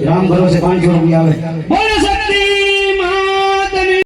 રામ ભરોસે 500 રૂપિયા આવે બોલો શક્તિ માતની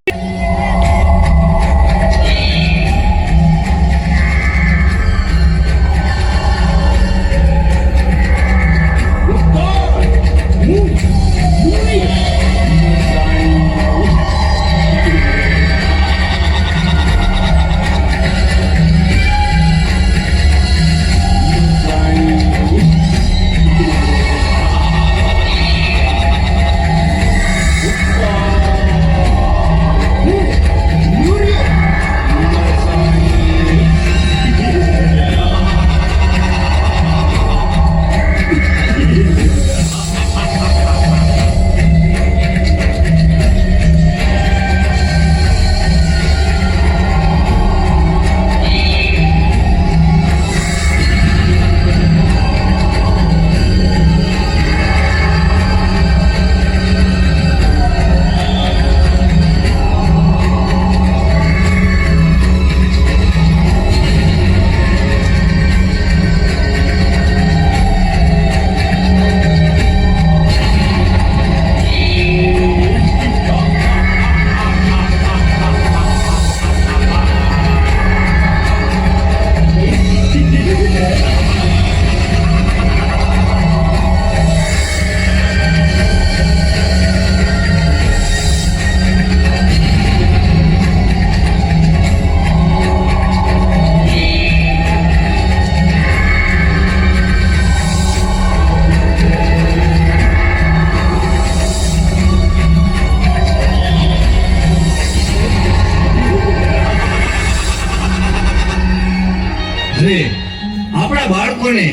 આપણા બાળકોને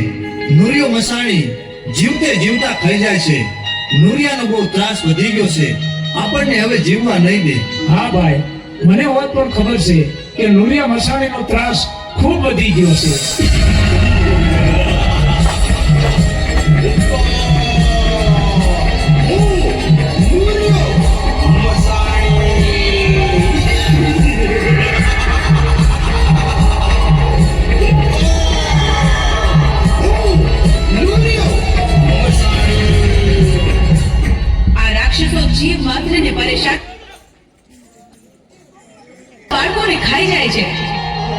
નુરિયો મસાણી જીવતે જીવતા ખાઈ જાય છે. નુરિયાનો બહુ ત્રાસ વધી ગયો છે. આપણને હવે જીવવા નહીં દે. હા ભાઈ, મને વાત પણ ખબર છે કે નુરિયા મસાણીનો ત્રાસ ખૂબ વધી ગયો છે. જીવ માત્રને પરેશાન બાળકોને ખાઈ જાય છે.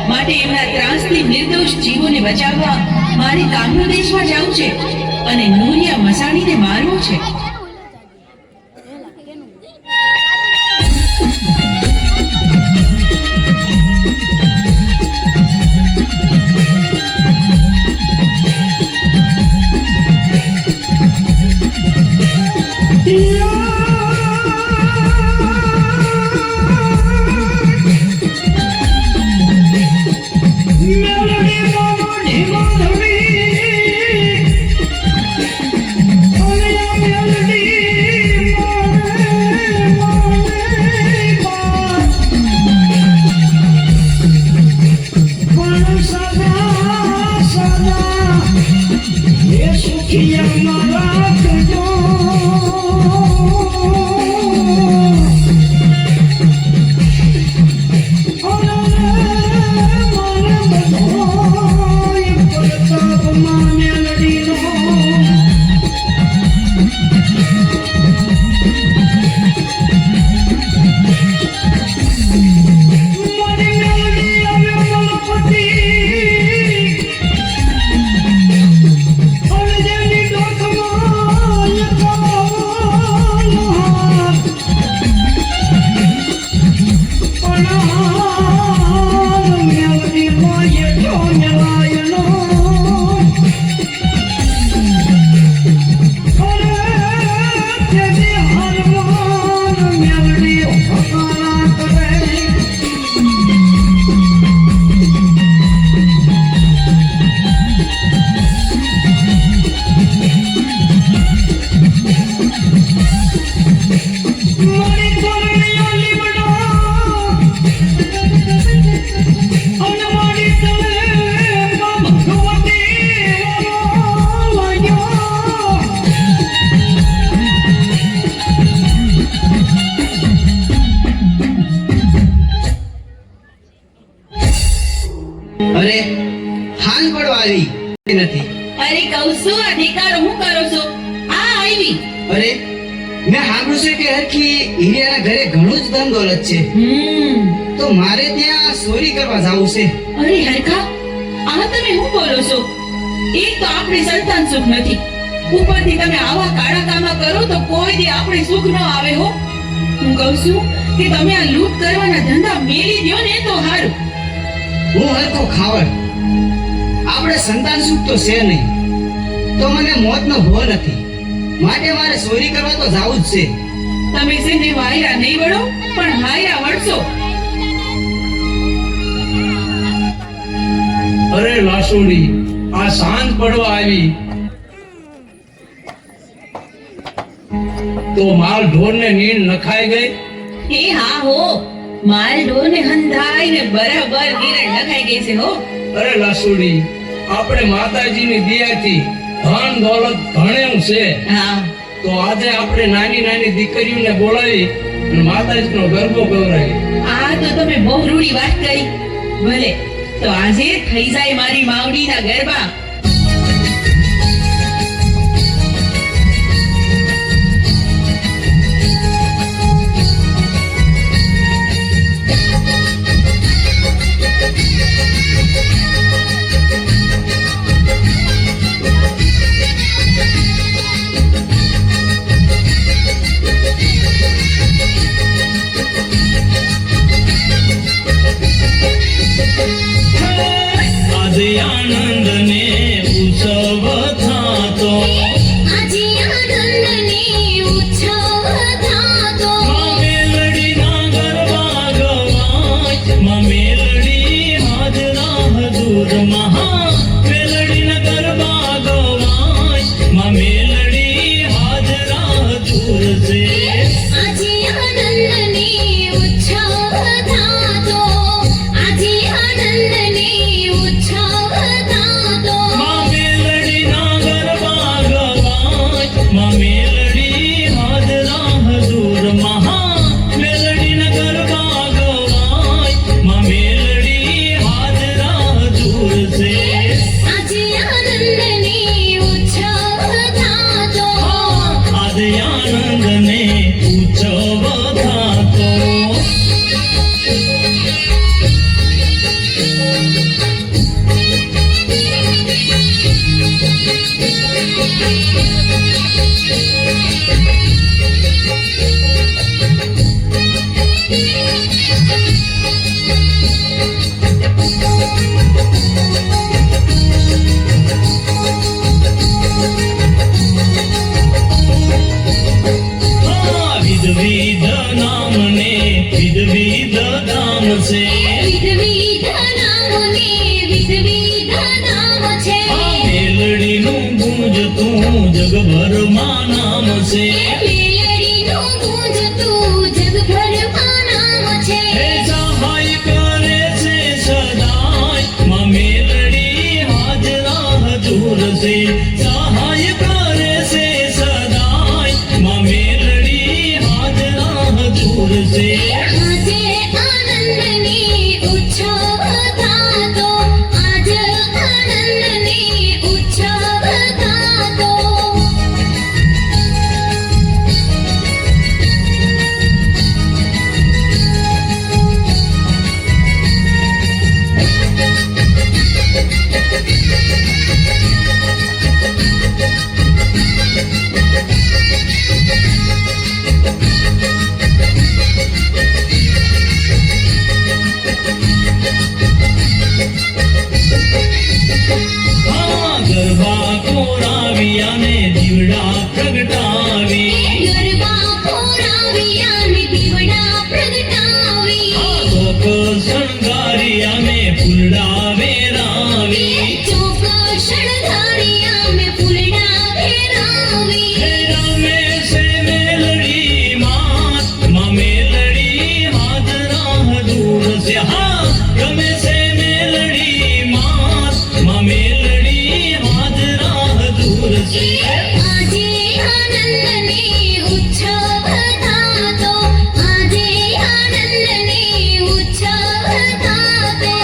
માટે એમના ત્રાસથી નિર્દોષ જીવોને બચાવવા મારે કામનો દેશમાં જવું છે અને નુરિયા મસાણીને મારવો છે. અરે હાલ પડવા આવી નથી. અરે કહું છું અધિકાર હું કરું છું. આ આવી? અરે મેં સાંભળ્યું છે કે હરખી હીરાના ઘરે ઘણું જ ધન દોલત છે, તો મારે ત્યાં ચોરી કરવા જવું છે. અરે હરખા, આ તમે શું બોલો છો? એક તો આપણે સંતાન સુખ નથી, ઉપરથી તમે આવા કાળા કામા કરો તો કોઈ દી આપણે સુખ ન આવે હો. હું કહું છું કે તમે આ લૂંટ કરવાના ધંધા મેલી દ્યો ને તો સારું. હું હરખો ખાવડ, આપણે સંતાન સુખ તો છે નહીં, તો મને મોતનો ભો નથી, માટે મારે ચોરી કરવા તો જવું જ છે. તમે છે ને વાયરા નહીં વળો, પણ હાયરા વળશો. અરે લાસુડી, આ સાંજ પડવા આવી તો માલ ઢોર ને નીંદ નખાઈ ગઈ. એ હા હો, માલ ઢોર ને હંધાઈ ને બરાબર ગીરણ લખાઈ ગઈ છે હો. અરે લાસુડી, આપણે માતાજીની દયાથી ધન દોલત ઘણું છે, હા, તો આજે આપણે નાની નાની દીકરીઓને બોલાવી અને માતાજીનો ગરબો ગવરાવી. આ તો તમે બહુ રૂડી વાત કરી. ભલે, તો આજે થઈ જાય મારી માવડીના ગરબા. આજે આનંદ ને ઉત્સવ થાતો, આજે આનંદને ઉત્સવ થાતો, માં મેલડીના ગરબા ગવાય, માં મેલડી હાજરા હજુર મહા, મેલડીના ગરબા ગવાય, માં મેલડી હાજરા હજુર છે. આજે આનંદને ઉત્સવ થાતો, આજે આનંદને ઉત્સવ થાતો, માં મેલડીના ગરબા ગવાય, માં મેલડી હાજરા હજુર મહા, મેલડીના ગરબા ગવાય, માં મેલડી હાજરા હજુર છે. આજે આનંદને ઉત્સવ થાતો, આજે આનંદ ને ઉત્સવ થાતો. વિધ નામ ને વિધ ધામ છે, વિધ નામોને વિધ નામ છે, મેલડીનું ગુંજતું જગભરમાં નામ છે. મેલડીનું ગુંજતું જગભરમાં નામ છે, હે સહાય કરે છે સદાય, માં મેલડી હાજરા હજુર છે. સહાય કરે છે સદાય, માં મેલડી હાજરા હજુર છે. આજે આનંદને ઉત્સવ થાતો, આજે આનંદને ઉત્સવ થાતો. ગરબા કોરાવ્યા ને દીવડા પ્રગટાવી, ગરબા પોરાવ્યા ને દીવડા પ્રગટાવી, ચોક શણગાર્યા ને ફૂલડા વેરાવી. ચોક શણગાર્યા મેં ફૂલડા વેરાવી. હે રમે છે મેલડી માત, માં મેલડી હાજરા હજુર છે. હા, રમે છે મેલડી માત, માં મેલડી હાજરા હજુર છે. આજે આનંદને ઉત્સવ થાતો, આજે આનંદને ઉત્સવ થાતો.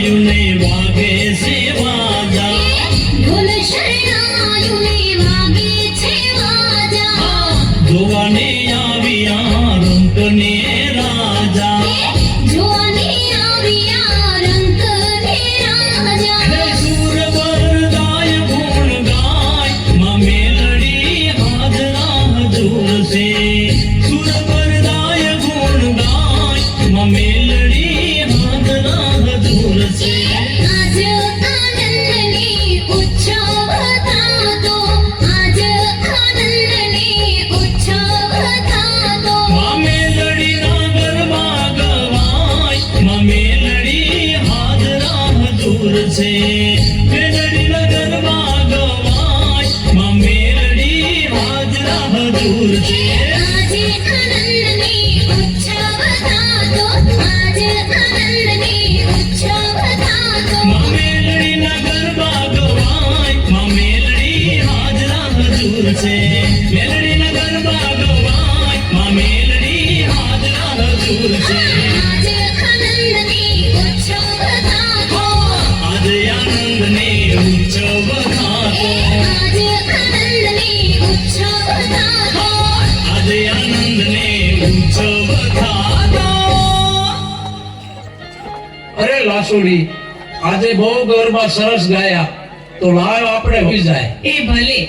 શરણાયુને વાગે છે વાજા ઢોલ શરણાયુને વાગે છે વાજા જોવાને આવ્યા રંકને રાજા જોવાને આવ્યા રંકને રાજા સુર વરદાય ગુણ ગાય માં મેલડી હાજરા હજુર છે સુર વરદાય ગુણ ગાય માં મેલડી હાજરા હજુર છે આજ આનંદની ઉત્સવ થાતો આજ આનંદની ઉત્સવ થાતો માં મેલડીના ગરબા ગવાય માં મેલડી હાજરા હજુર છે મેલડીના ગરબા ગવાય માં મેલડી હાજરા હજુર છે આજે આનંદની ઉત્સવ થાતો આજે આનંદની ઉત્સવ થાતો માં મેલડીના ગરબા ગવાય માં મેલડી હાજરા હજુર છે મેલડીના ગરબા ગવાય માં મેલડી હાજરા હજુર છે આજે આનંદની ઉત્સવ થાતો આજે આનંદને ઉત્સવ થાતો આજે આનંદની ઉત્સવ થાતો આજે આનંદને ઉત્સવ થાતો અરે લાસુડી, આજે બહુ ગરબા સરસ ગાયા, તો લાવ આપણે હોઈ જાય. એ ભલે.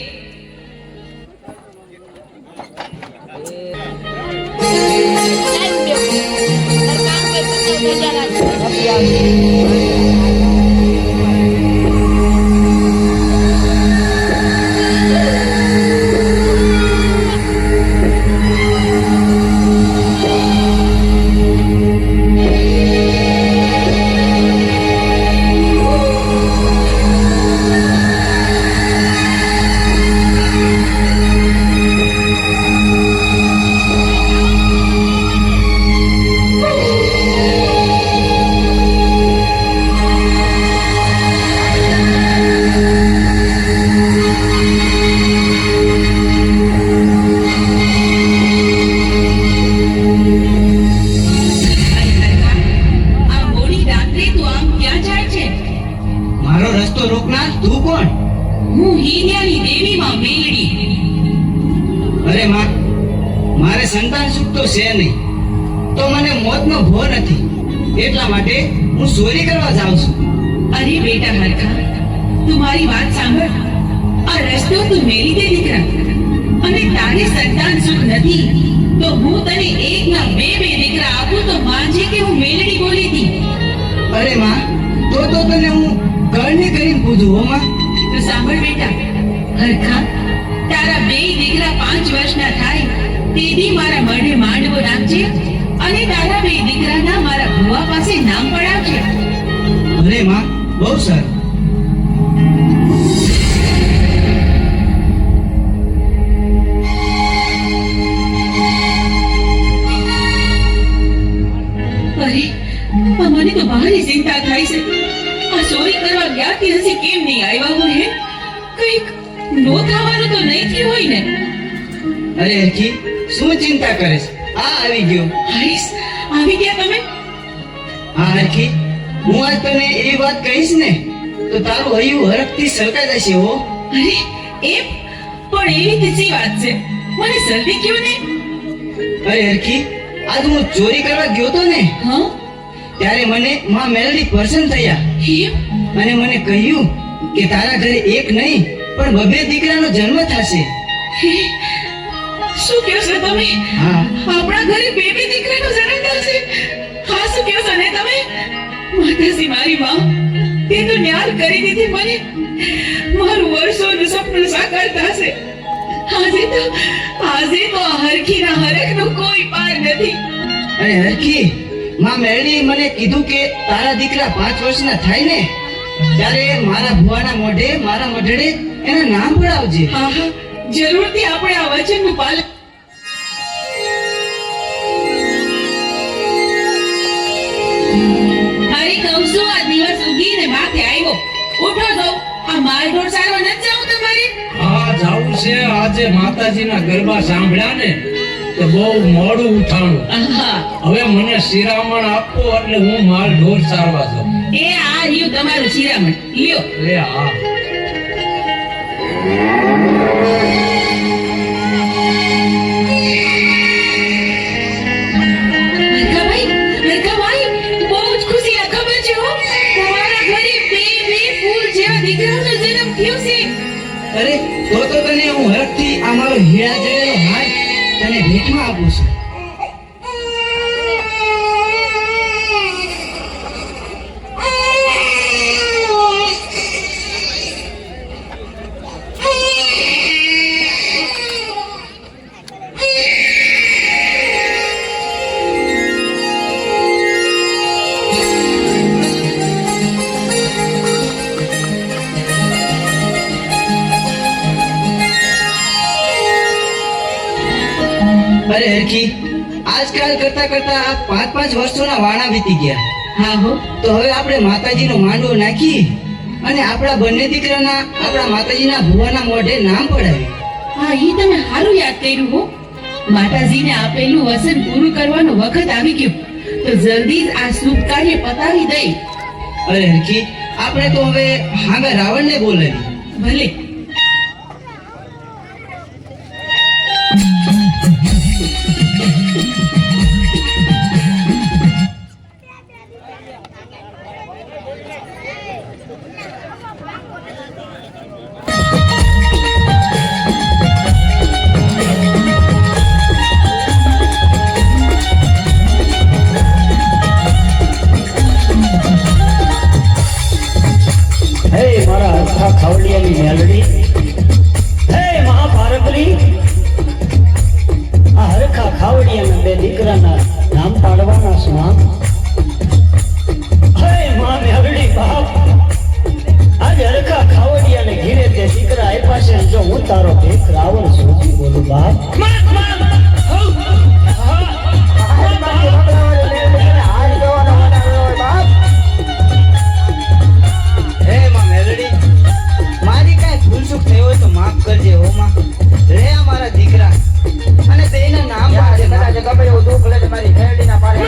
આ મોડી રાત્રે તું આમ ક્યાં જાય છે? મારો રસ્તો રોકનાર તું કોણ? હું હીરિયાની દેવી માં મેલડી. અરે માં, મારે સંતાન સુખ તો છે નહીં, તો મને મોતનો ભો નથી, એટલા માટે હું ચોરી કરવા જાઉં છું. અરે બેટા હરખા, તું મારી વાત સાંભળ. આ રસ્તો તું મેલી દે દીકરા, અને તારે સંતાન સુખ નથી તો હું તને એક ના બે દીકરા આપું તો માનજે કે હું મેલડી બોલી હતી. અરે માં, તો તને હું કરને કરીને પૂછું હો માં. તો સાંભળ બેટા હરખા, તારા બે દીકરા 5 વર્ષના થાય તેથી મારા મઢે માંડવો નાખજે, અને તારા બે દીકરાના મારા ભુવા પાસે નામ પડાવજે. અરે માં, બહુ સારું. અરે મને તો ભારી ચિંતા થાય છે. આ ચોરી કરવા ગયા કે હજી કેમ નહીં આવ્યા હોય? હે, કંઈક નો થવાનું તો નહીં થયું હોય ને? અરે હરખી, શું ચિંતા કરે છે? આ આવી ગયો. હાઈસ, આવી ગયા તમે? હા હરખી, હું આજ તને એવી વાત કહીશ ને તો તારું હૈયું હરખથી સરકાઈ જશે હો. અરે એમ પણ એવી તેજી વાત છે, મને જલ્દી કયો ને. અરે હરખી, આજ હું ચોરી કરવા ગયો તો ને, હા ત્યારે મને માં મેલડી પસંદ થયા એમ? અને મને કહ્યું કે તારા ઘરે એક નહીં પણ 2 દીકરાનો જન્મ થશે. હે, શું કહો છો તમે? હા, આપણા ઘરે બે દીકરાનો જન્મ થશે? હા, શું કહો છો ને તમે? માતાજી મારી માં, તે તો ન્યાલ કરી દીધી મને. મારું વર્ષોનું સપનું સાકાર થશે. આજે તો આ હરખીના હરખનો કોઈ પાર નથી. અને હરખી, માં મેલડી મને કીધું કે તારા દીકરા 5 વર્ષના થાય ને ત્યારે મારા ભુવાના મોઢે મારા મઢડે એના નામ પડાવજે. હા હા, જરૂરથી આપણે આ વચનનું પાલન. હરી કહું છું, આ દિવસ ઉગીને માથે આવ્યો. ઉઠો જો, આ માલઢોર સારવા નથી જાવું તમારે? હા, જાવું છે. આજે માતાજીના ગરબા સાંભળ્યા ને તો બહુ મોડું ઉઠાણું. આહા, હવે મને શિરામણ આપો એટલે હું માલ ઢોર ચારવા જાઉં. એ આ રહ્યું તમારું શિરામણ લ્યો. લે આ હરખાભાઈ, બહુ જ ખુશીની ખબર છે હો. તમારા ઘરે બે ફૂલ જેવા દીકરાનો જન્મ થયો છે. અરે તો તને હું હરખથી આ મારો હીરા જડેલો હાર તને ભેટમાં આપું છું. અરે હરખી, આજકાલ કરતા કરતા આ 5-5 વર્ષોના વાણા વીતી ગયા. હા હો, તો હવે આપણે માતાજીનો માંડવો નાખી અને આપણા બંને દીકરાના આપણા માતાજીના ભુવાના મોઢે નામ પડાવી. હા ઈ તમે સારું યાદ કર્યું હો. માતાજીને આપેલું વચન પૂરું કરવાનો વખત આવી ગયો, તો જલ્દી જ આ શુભ કાર્ય પતાવી દઈ. અરે હરખી, આપણે તો હવે હામે રાવણને બોલાવી. ભલે. હે મારા હરખા ખાવડિયાની મેલડી, હે મહાભારતરી, આ હરખા ખાવડિયાના બે દીકરાના નામ પાડવાના છું. હે મા મેલડી બાપ, આજે હરખા ખાવડિયાને ઘીરે તે દીકરા આપ્યા છે. જો હું તારો ભેખ રાવણ છું બોલું બાપ. હે માં મેલડી, મારી કાંઈ ભૂલચૂક થઈ હોય તો માફ કરજે હો માં. રે આ મારા દીકરા અને બેયના નામ પાડજે માં. દુઃખ લે મારી મેલડીના પારે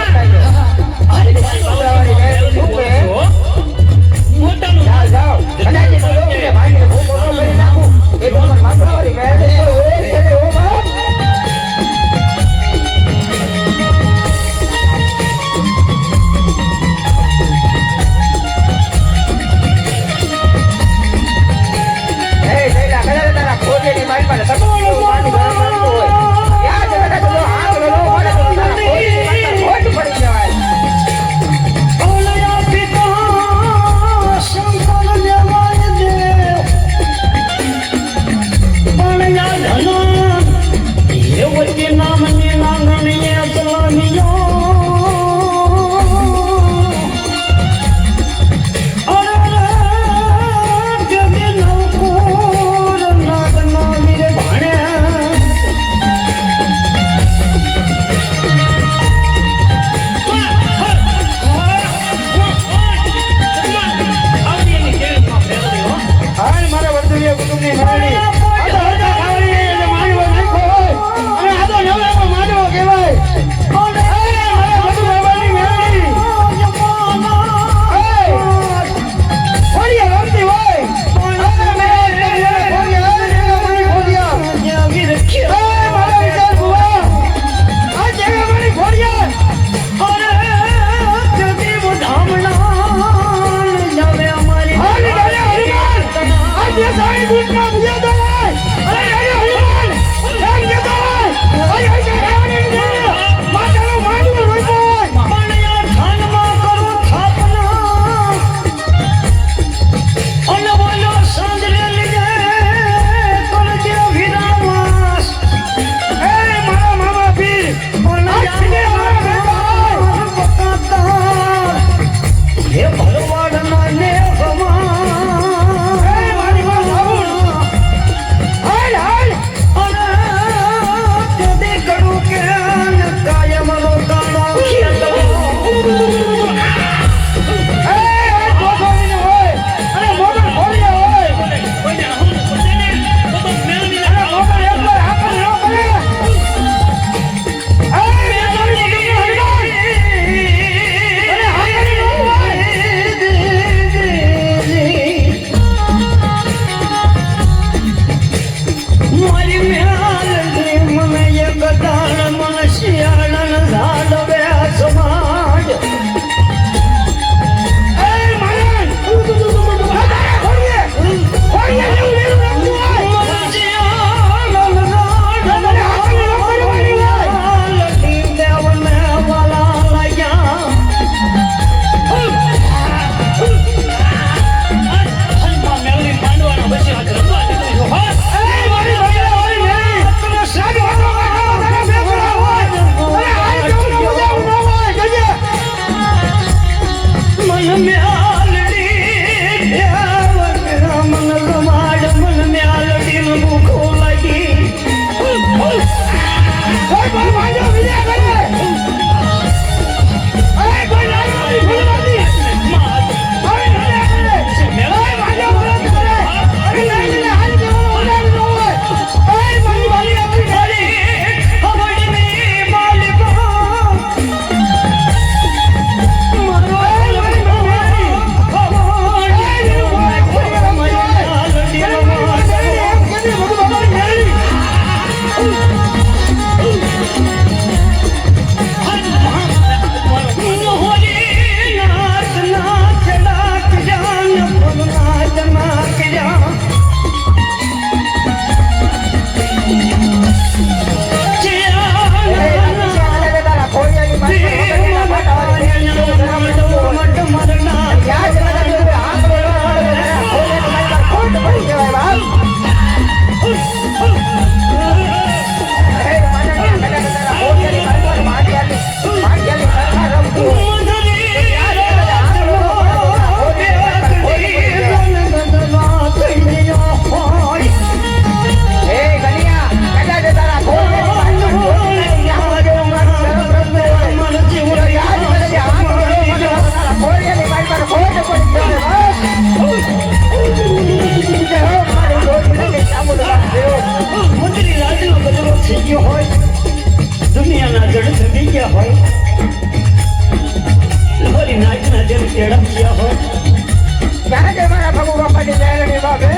તેડપ્યા હોય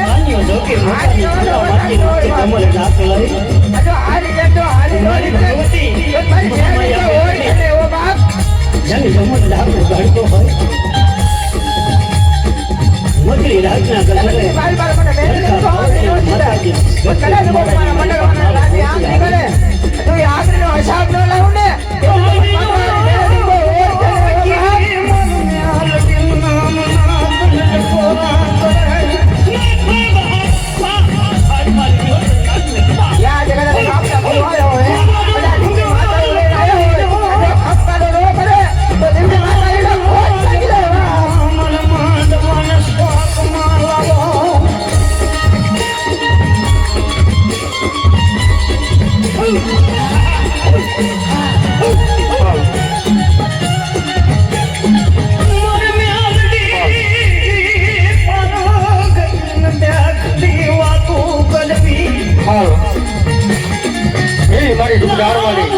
આન્યો જો કે મોટાની છોડામાંથી નોખી કમળ નાખેલાય. મારી ભગવતી જેને કમળ લાકડું ગાળતો હોય મગરી રાજના ગગડે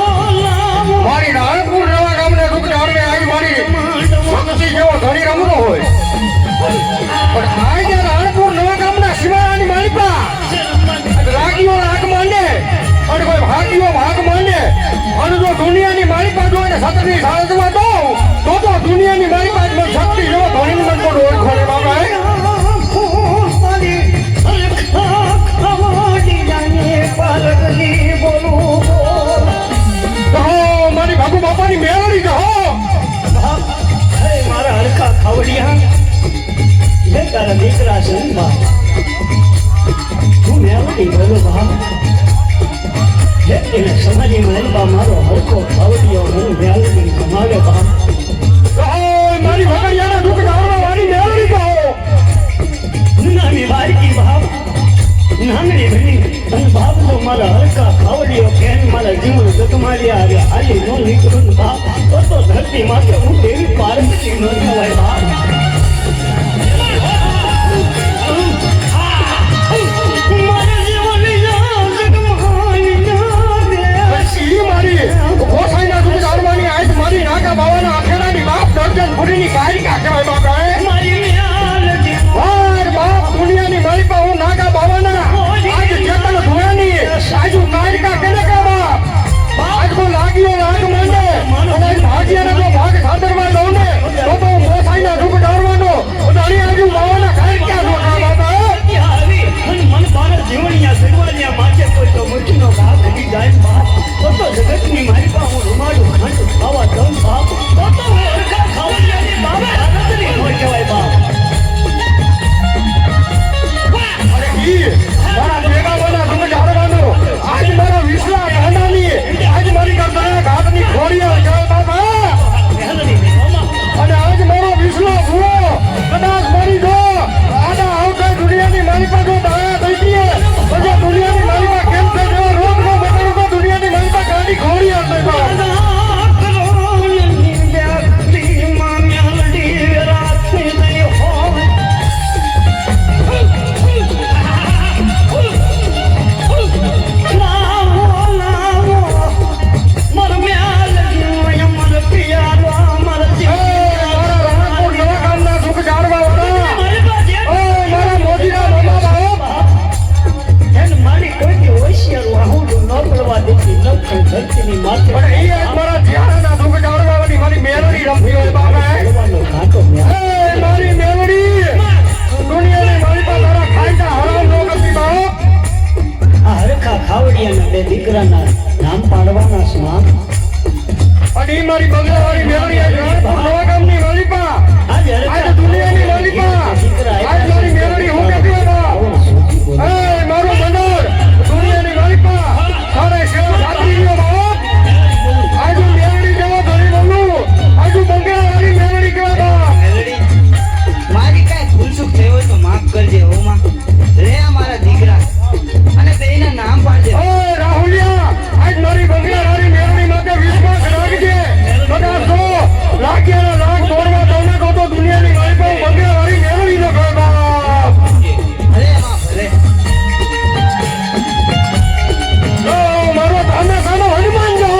મારી નારણપુર નવા ગામને દુઃખ ધારણે આવી મારી ભક્તિ જેવો ધણી રમતો હોય પણ આજે નારણપુર નવા ગામના શિવાળાની માલિકા રાગીઓ રાગ માંડે અને કોઈ ભાગીઓ ભાગ માંડે અને જો દુનિયાની માલિકા જો એને સતની સાધવા દઉં તો દુનિયાની માલિકા જ મને શક્તિ જેવો ધણી મન પણ ઓળખો રે બાબા મારી બાપુ બાપાની મેળવી કહો મારા હરખા ખાવડિયા લે તારા દીકરા છે બા તું મેળવી બોલો બા એને સમાજી મેળવા મારો હરખો ખાવડિયો હું મેળવી કમાવે બા મારી ભગડિયાના દુઃખ ધારવા વાળી મેળવી કહો નાની બારકી બાપ નામની બની અને બાપ તો મારા હરખા ખાવડિયો કેન મારા જીવન ગતમારી આવ્યા હાલી નો નીકળું બાપ તો ધરતી માટે હું દેવી પાર્વતી નો કહેવાય બાપ મારી ગોસાઈના દુઃખ ધારવાની આજ મારી નાકા બાવાના આખેડાની બાપ દર્જન ફૂટીની કાયકા કહેવાય બાપા બાપ દુનિયાની માલિકા હું નાકા બાવાના આજ ચેતન ધોયાની આજુ કાયકા કેને કા બાપ આજ કો લાગ્યો રાગ માંડે અને ભાગ્યના જો ભાગ સાદરમાં દઉં ને તો ગોસાઈના દુઃખ ધારવાનો ધણી આજુ બાવાના કાયકા નો કા બાપા મન મારા જીવનિયા સર્વાનિયા માથે કોઈ તો મુઠ્ઠીનો ભાગ ઘડી જાય બાપ તો જગતની મારી પા હું રૂમાડું ખંડ ખાવા દઉં બાપ તો હું હરખા ખાવડિયાની બાપ આનંદની હોય કહેવાય બાપ મારા ભેગાવાના દુઃખ ધારવાનો આજ મારા વિશ્વા ગાંડાની આજ મારી કરતા ઘાટની ખોડીઓ કહેવાય બાપા અને આજ મારો વિશ્વા ભૂવો કદાચ મરી જો આના આવતા દુનિયાની માલિકા જો દયા થઈ ગઈ તો દુનિયાની માલિકા કેમ છે જેવો રોગ નો બતાડું તો દુનિયાની માલિકા ગાંડી ખોડી હશે બાપ ધરતીની માથે પણ એ આજ મારા ધ્યાનના દુઃખ ધારવાની મારી મેલડી રમતી હોય બાપા ઘાટો મારી મેલડી દુનિયાની માલિકા તારા ખાઈતા હરામ નો કરતી બાપ આ હરખા ખાવડિયાના બે દીકરાના નામ પાડવાના છે નામ અને ઈ મારી બંગલાવાળી મેલડી આજ નવા ગામની માલિકા આજે આજ દુનિયાની માલિકા આજ મારી મેલડી હું કહેતી હોય બાપ એ મારું બંદર દુનિયાની માલિકા તારે સેવા સાચી ગયો બાપ આજુ મેલડી જેવો ધણી બનવું આજુ બંગલાવાળી મેલડી કહેવાય બાપ મારી કાંઈ ભૂલચૂક થઈ હોય તો માફ કરજે હો માં રે આ મારા દીકરા અને બેયના નામ પાડજે ઓય રાહુલિયા આજ મારી બંગલાવાળી મેલડી માટે વિશ્વાસ રાખજે કદાચ તો લાગ્યાના લાખ તોડવા દઉં તો દુનિયાની માલિકા હું બંગલાવાળી મેલડી નો કહે બાપ ભલે માં ભલે મારો ધામે સાનો હનુમાન જો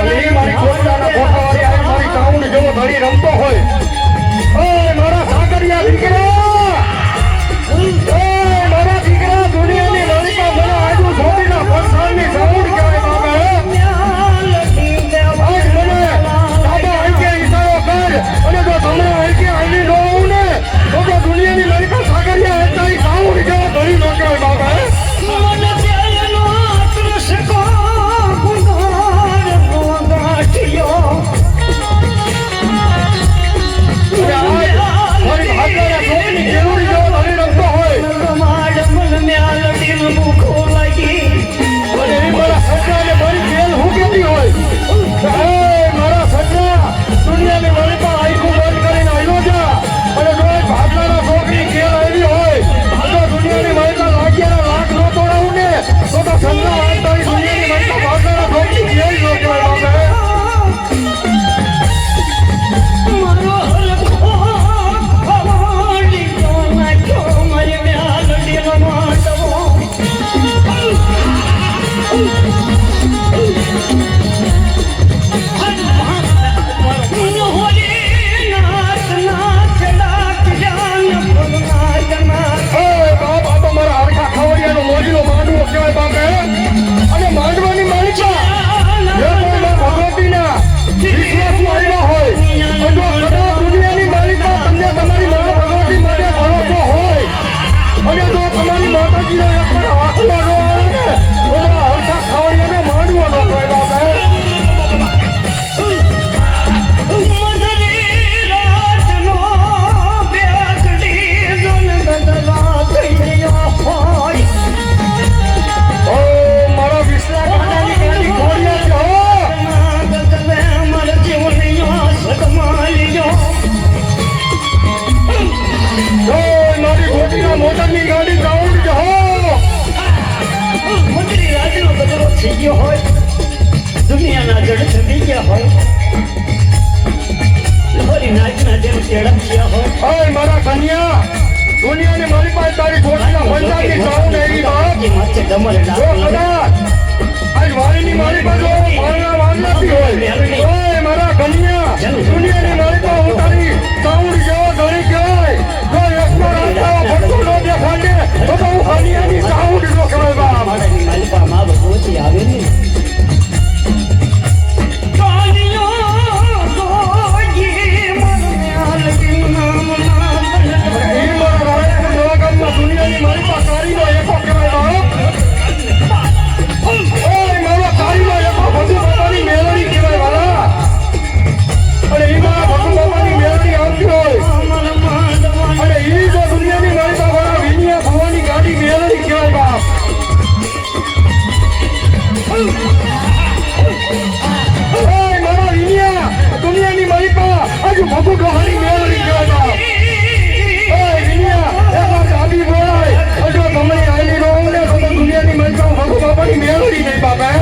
અને એ મારી કોટડાના કોઠાવાળી આવી મારી ચાઉંડ જેવો ધણી રમતો હોય ઓય મારા સાગરિયા દીકરા ઓય મારા દીકરા દુનિયાની લલિતા મને આજુ છોડીના ફરસાણની ચાઉંડ કહેવાય બાબા આજ મને દાદા આંકે ઈશારો કર અને જો તમને આંકે આવી ન હોઉં ને તો દુનિયાની લલિતા સાગરિયા હતા એ ચાઉંડ જેવો ધણી ન કહેવાય બાબા મારી ભાગવાના છોકરી જરૂરી જેવો ધણી રમતો હોય અને એ મારા સજ્જાને મારી બેલ હું કહેતી હોય હે મારા સજ્જા દુનિયાની લલિતા આખું બંધ કરીને આવ્યો જા અને જો એ ભાગલાના છોકરી ખેલ આવી હોય તો દુનિયાની લલિતા લાગ્યાના લાખ નો તોડાવું ને તો સજ્જા વાંચતા દુનિયાની લલિતા ભાગલાના છોકરી ખેલ ન કહેવાય બાબા મોટરની ગાડી ચાઉંડ જહો મંત્રી રાજનો ગજરો થઈ ગયો હોય દુનિયાના જડ થતી ગયા હોય લોરી નાચના જેમ તેડમ્યા હોય ઓય મારા કન્યા દુનિયાની મારી પાસે તારી છોકરીના પંજાબની ચાઉંડ એવી બાપ માથે ડમર જો કદાચ આજ વાણીની મારી પાસે મારના વાંદલાતી હોય ઓય મારા કન્યા દુનિયાની મારી પાસે હું તારી ચાઉંડ જેવો ધણી કહેવાય જો એકનો રાસ્તા ભટકો ન દેખાડે તો હું કન્યાની ચાઉંડ નો કહેવાય બાપ મારાની માલિકા માં ભગવતી આવે ને દુનિયાની મારી પાસે કારીનો એકો કહેવાય બાપ ઓય મારા કારીનો એકો ભગુ બાબાની મેલડી કહેવાય વાલા અને એ મારા ભગુ બાબાની મેલડી આવતી હોય અને એ જો દુનિયાની મારી પાસે વાળા વિનિયા ભવાની ગાડી મેલડી કહેવાય બાપ ઓય મારા વિનિયા દુનિયાની મારી પાસે આજુ ભગુ ડોહાની મેલડી કહેવાય બાપ ઓય વિનિયા એકવાર ચાબી બોલાય જો તમને આઈલી રહું ને તો દુનિયાની મારી પાસે ભગુ બાબાની મેલડી નહીં બાપા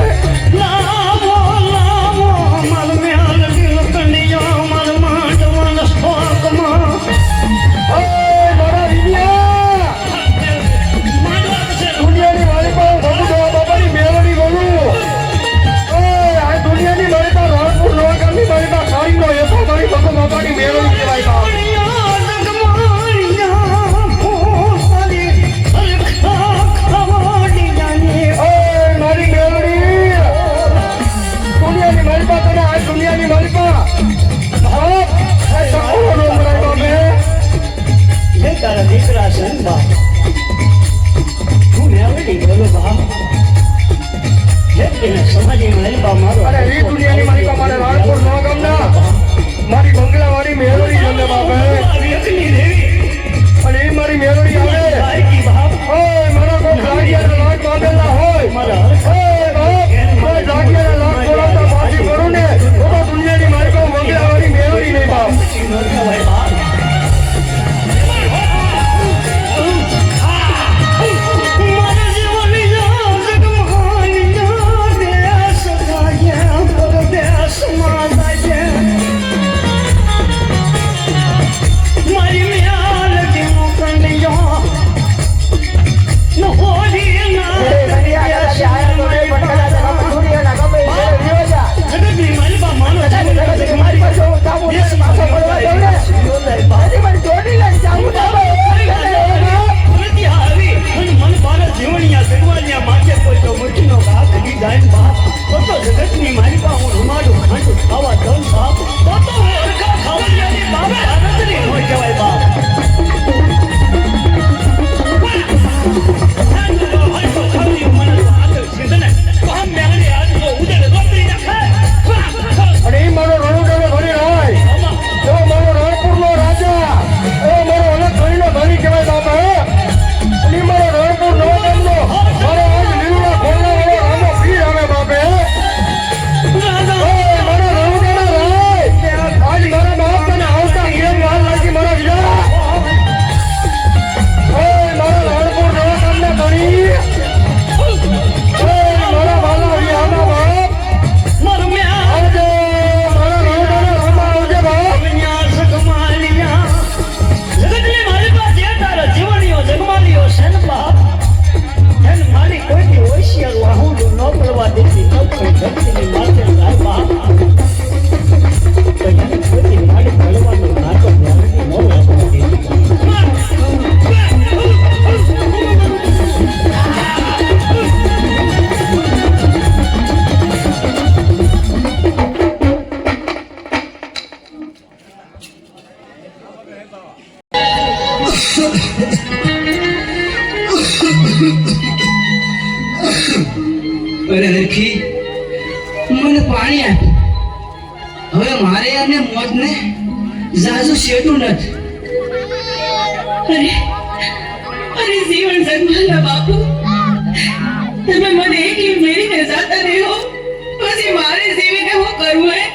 અને એ મારો રણુજાનો ધણી રાય એવો મારો રણપુરનો રાજા એવો મારો અલગ ધણીનો ધણી કહેવાય બાપ હે અને એ મારો રણપુર નવા ગામનો મારો આજ લીલુડા ખોલના વાળો રામો પીર આવે બાપ હે મારો રણુજાનો રાય આજ મારા બાપ તને આવતા કેમ વાર લાગી મારા વીરા મારા રણપુર નવા ગામના ધણી મારા બાલા વિહાના બાપ આવજે મારા રણુજાનો રામા આવજે બાપ અરે હરખી મને પાણી આપ હવે મારે અને મોતને જાજુ શેટું નથી અરે જીવન જન્માલા બાપુ તમે મને એકલી મેળીને જાતા રહ્યો પછી મારે જીવીને હું કરવું હે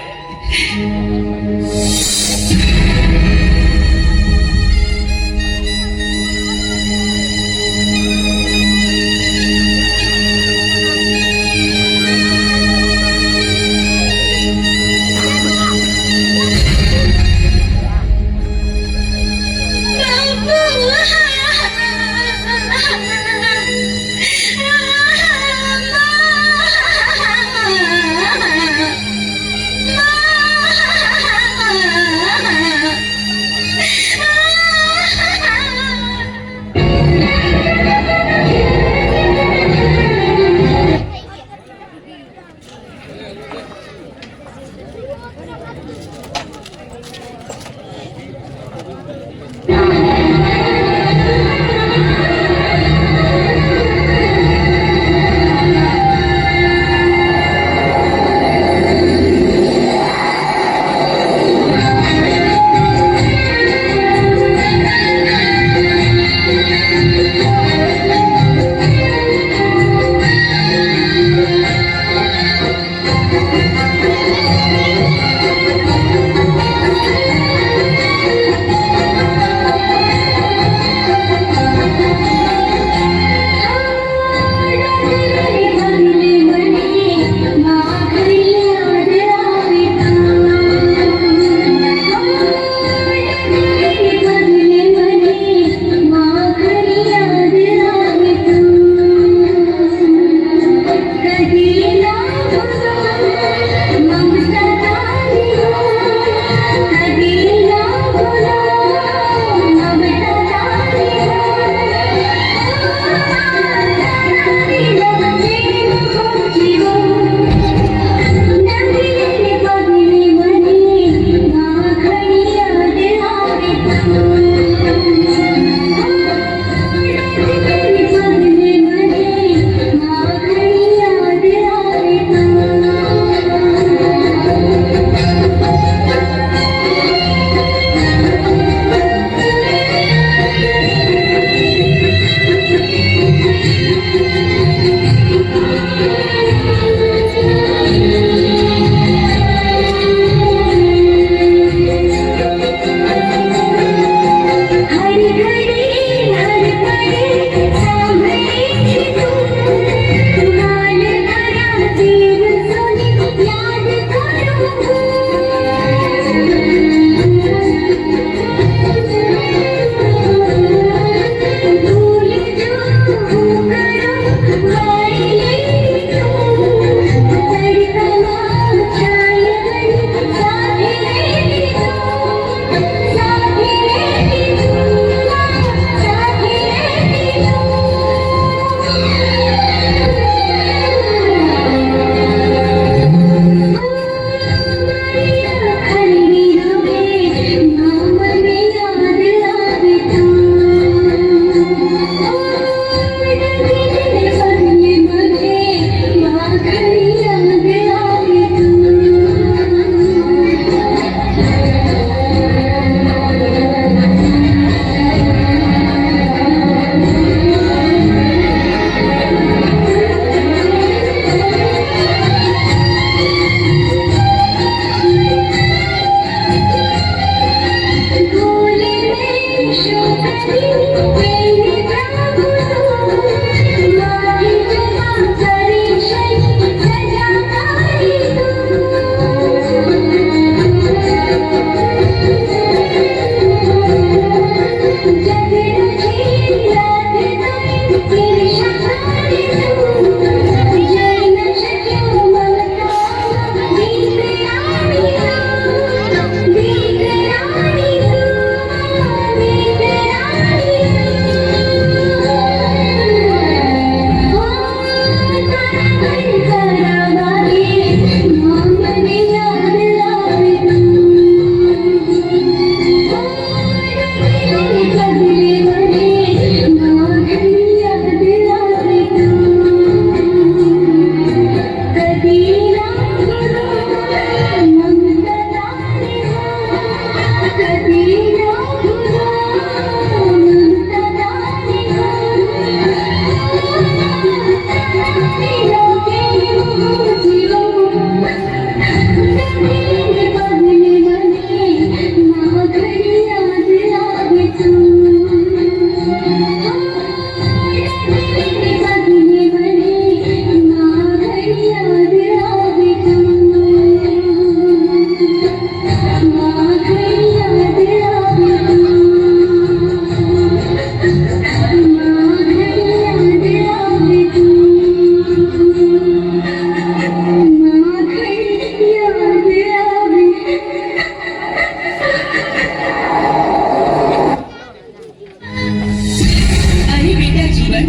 અરે બેટા જીવન,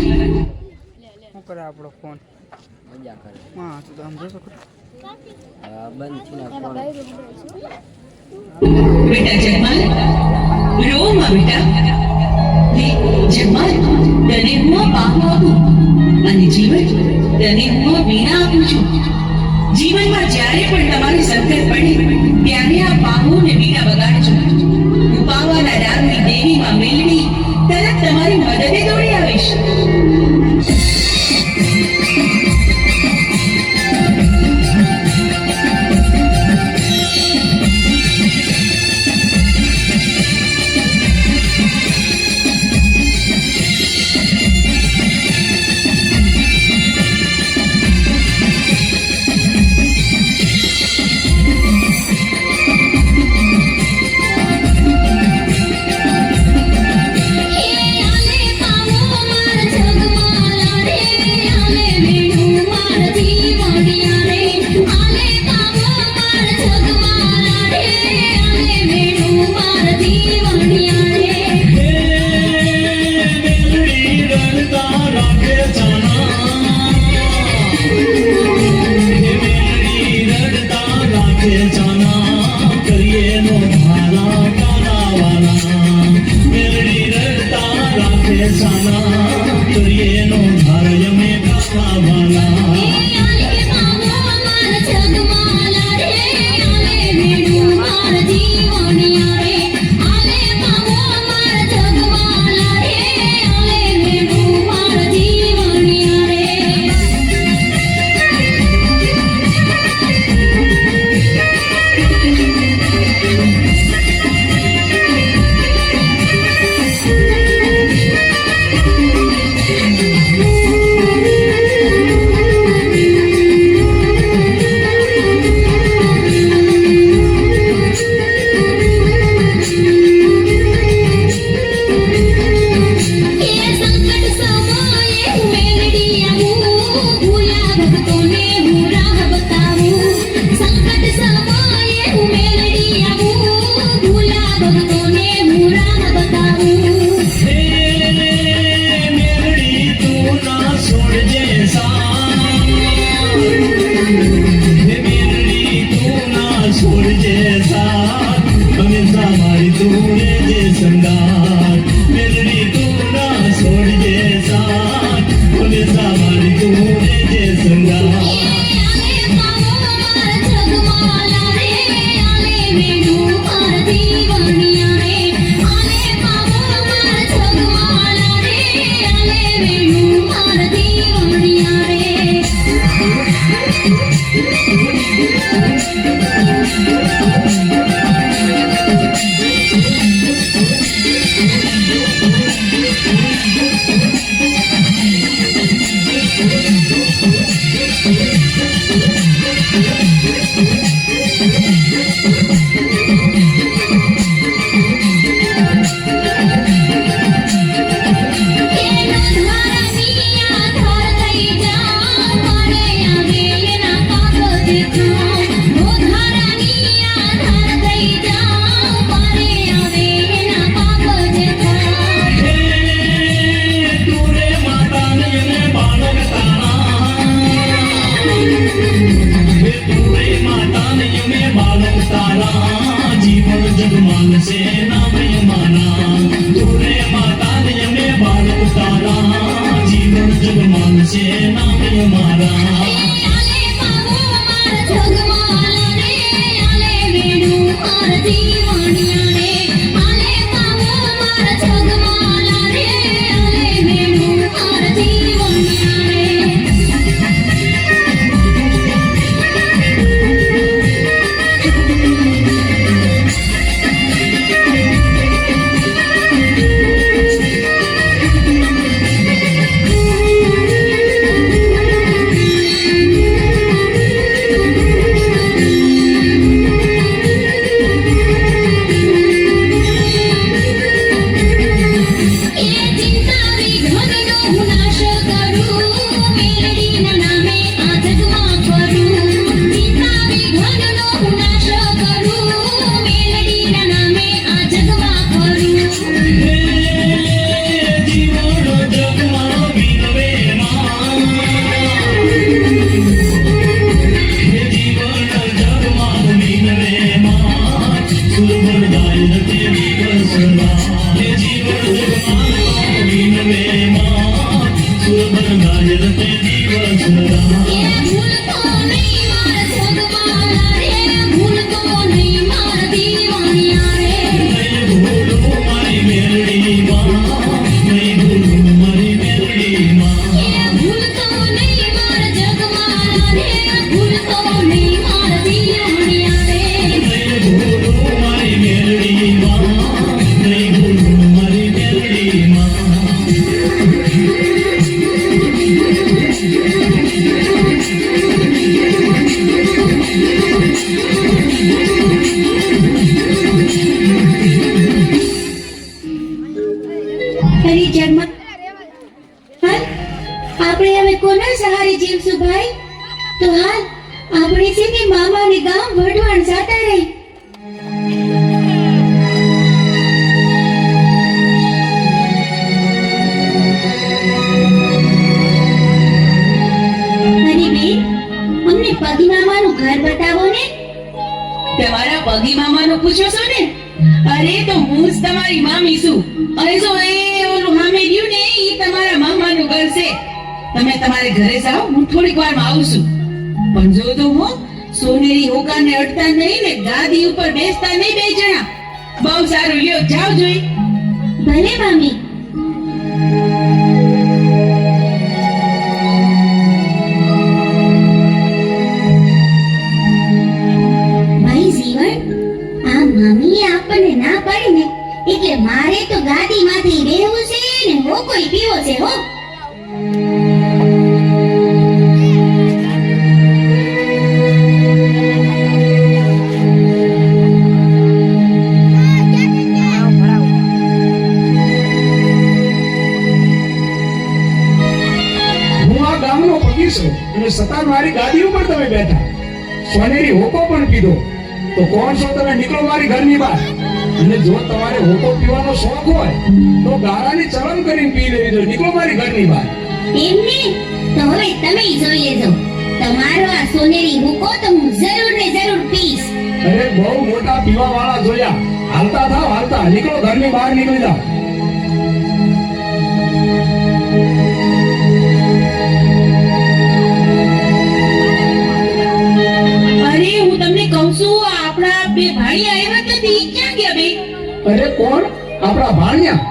શું કરે આપણો ફોન મજા કરે હા તો આમ જોશો બંધ છે ને ફોન બેટા જમાલ, રો માં બેટા. લે જમાલ, તને હું આ બાહુ આપું અને જીવન, તને હું આ વીણા આપું છું. જીવનમાં જ્યારે પણ તમારે સંકટ પડે ત્યારે આ બાહુ ને વીણા વગાડજો. ઉપાવાના રાગની દેવીમાં મેલડી તરત તમારી મદદે દોડી આવીશ. તું રે માતા ને અમે બાળક તારા જીવન જગમાન છે નામ માના તું રે માતા ને અમે બાળક તારા જીવન જગમાન છે નામ મારા આલે પાવો માર જગમાલા રે આલે વેણુ માર દીવાનિયા રે આલે પાવો માર જગમાલા રે આલે વેણુ માર દીવાનિયા રે એ ચિંતા વિઘ્નનો હું નાશ કરું મેલડીના નામે આ જગમાં ફરું ચિંતા વિઘ્નનો હું નાશ કરું મેલડીના નામે આ જગમાં ફરું જીવન જગમાં વિનવે માં જીવન જગમાં વિનવે માં સુરભર ગાય તેરી વસવા જીવન જગમાં વિનવે માં સુરભર ગાય તેરી વસવા એ ભૂલતો નહીં માર જગમાલા રે ભૂલતો નહીં માર દીવાનિયા રે નહીં ભૂલું મારી મેલડી માં નહીં ભૂલું મારી મેલડી માં એ ભૂલતો નહીં માર જગમાલા રે ભૂલતો નહીં માર દીવાનિયા રે નહીં ભૂલું મારી મેલડી માં નહીં ભૂલું મારી મેલડી માં અરે જગમાં આપણે હવે કોના સહારે જીવશું ભાઈ તો હાલ આપણે છે ને મામાને ગામ વઢવાણ જાતા રહી અરે બેન અમને પગી મામાનું ઘર બતાવો ને તમારા પગી મામાનો પૂછો છો ને અરે તો હું જ તમારી મામી છું અરે જો એ ઓલું સામે રહ્યું ને એ તમારા મામાનું ઘર છે તમે તમારે ઘરે જાઓ હું થોડીક વારમાં આવું છું પણ જો તો હું સોનેરી હોકાને અડતા નહીં ને ગાદી ઉપર બેસતા નહીં બે જણા બહુ સારું લ્યો જાઓ જોઈ ભલે મામી ભાઈ જીવન આ મામીએ આપણને ના પાડી ને એટલે મારે તો ગાદીમાંથી રહેવું છે ને હોકોય પીવો છે હો હું આ ગામનો પગી છું અને સતા મારી ગાદી ઉપર તમે બેઠા સોનેરી હોકો પણ પીધો તો કોણ છો તમે નીકળો મારી ઘરની બહાર અને જો તમારે હોકો પીવાનો શોખ હોય તો ગાળાની ચલણ કરીને પી લેવી જોઈએ નીકળો મારી ઘરની બહાર એમને તો હવે તમે જોઈ લેજો તમારો આ સોનેરી હુકો તો હું જરૂર ને જરૂર પીશ અરે બહુ મોટા પીવા વાળા જોયા હાલતા થાવ હાલતા નીકળો ઘરની બહાર નીકળી જાઓ અરે હું તમને કહું છું આ આપણા બે ભાઈ આવ્યા નથી ઈ ક્યાં ગયા બે અરે કોણ આપણા ભાણિયા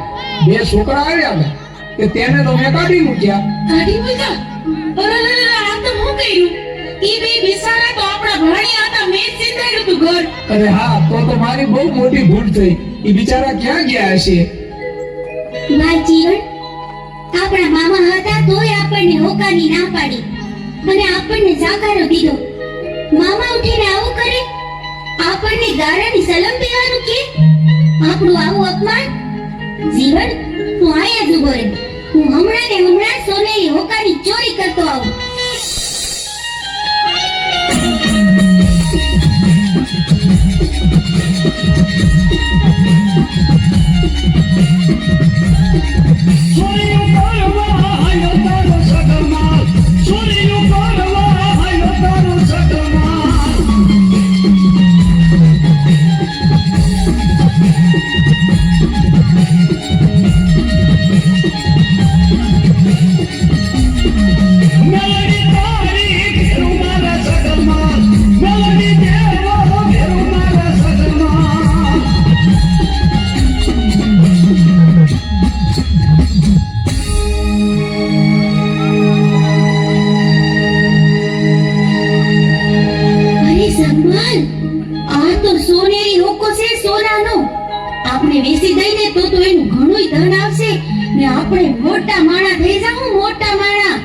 બે છોકરા આવ્યા હતા કે તેને તો મેં કાઢી મૂક્યા કાઢી મૂક્યા અરે આ તો હું કર્યું ઈ બે બિચારા તો આપણા ભાણિયા હતા મેં જ સીધાડ્યું તું ઘર અરે હા તો મારી બહુ મોટી ભૂલ થઈ એ બિચારા ક્યાં ગયા હશે માય જીવન આપણા મામા હતા તોય આપણને હોકાની ના પાડી અને આપણને જાકારો દીધો મામા ઉઠીને આવું કરે આપણને ગાળાની સલામ દેવાનું કે આપણું આવું અપમાન જીવન તું આયા જ ઉભો રહે હું હમણાં ને હમણાં સોનેરી હોકાની ચોરી કરતો આવું સોરીયું કરવા હાયો તારો સગમાં સોરીયું કરવા હાયો તારો આપણે વેચી દઈને તો એનું ઘણું ધન આવશે ને આપણે મોટા માણા થઈ જાઉં, મોટા માણા.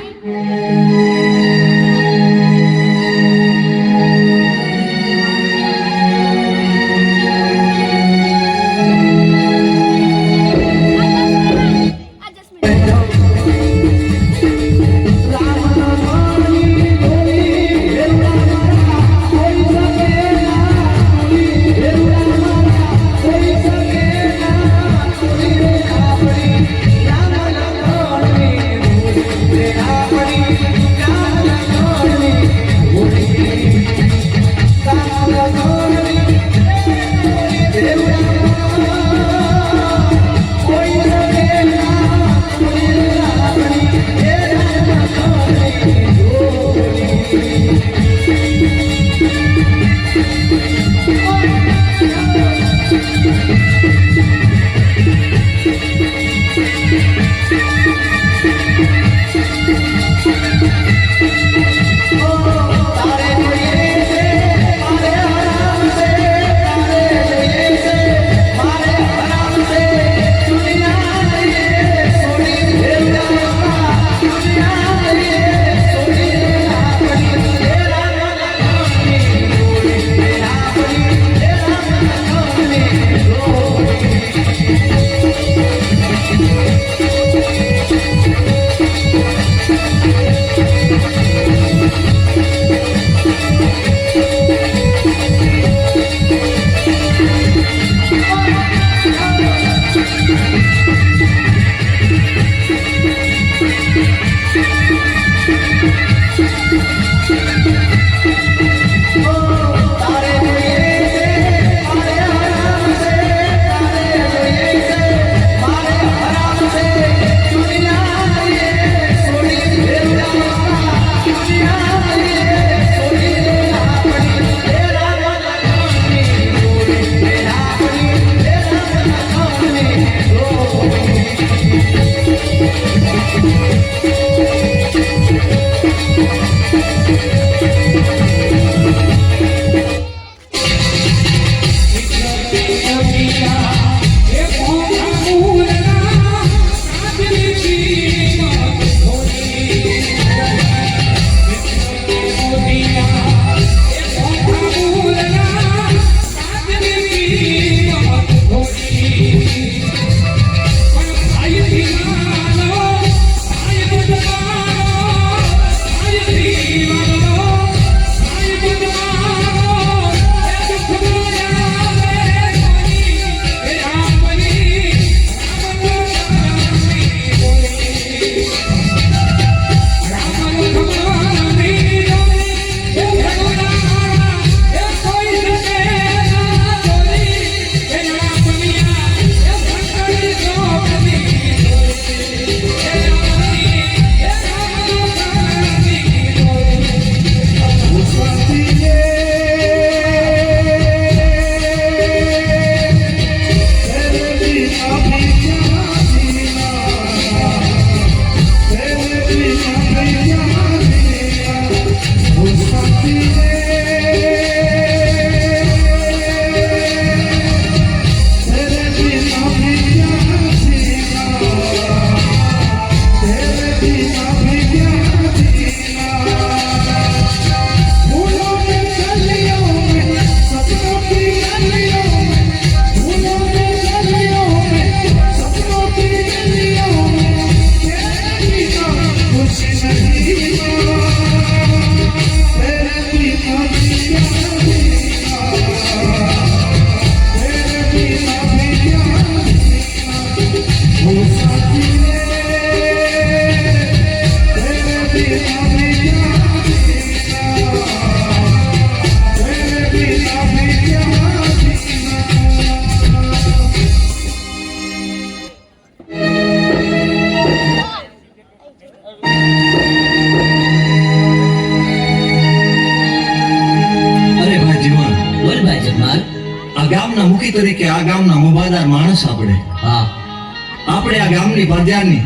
ગામના મુખી તરીકે આ ગામના મોભાદાર માણસ આપણે આ ગામની પ્રજાની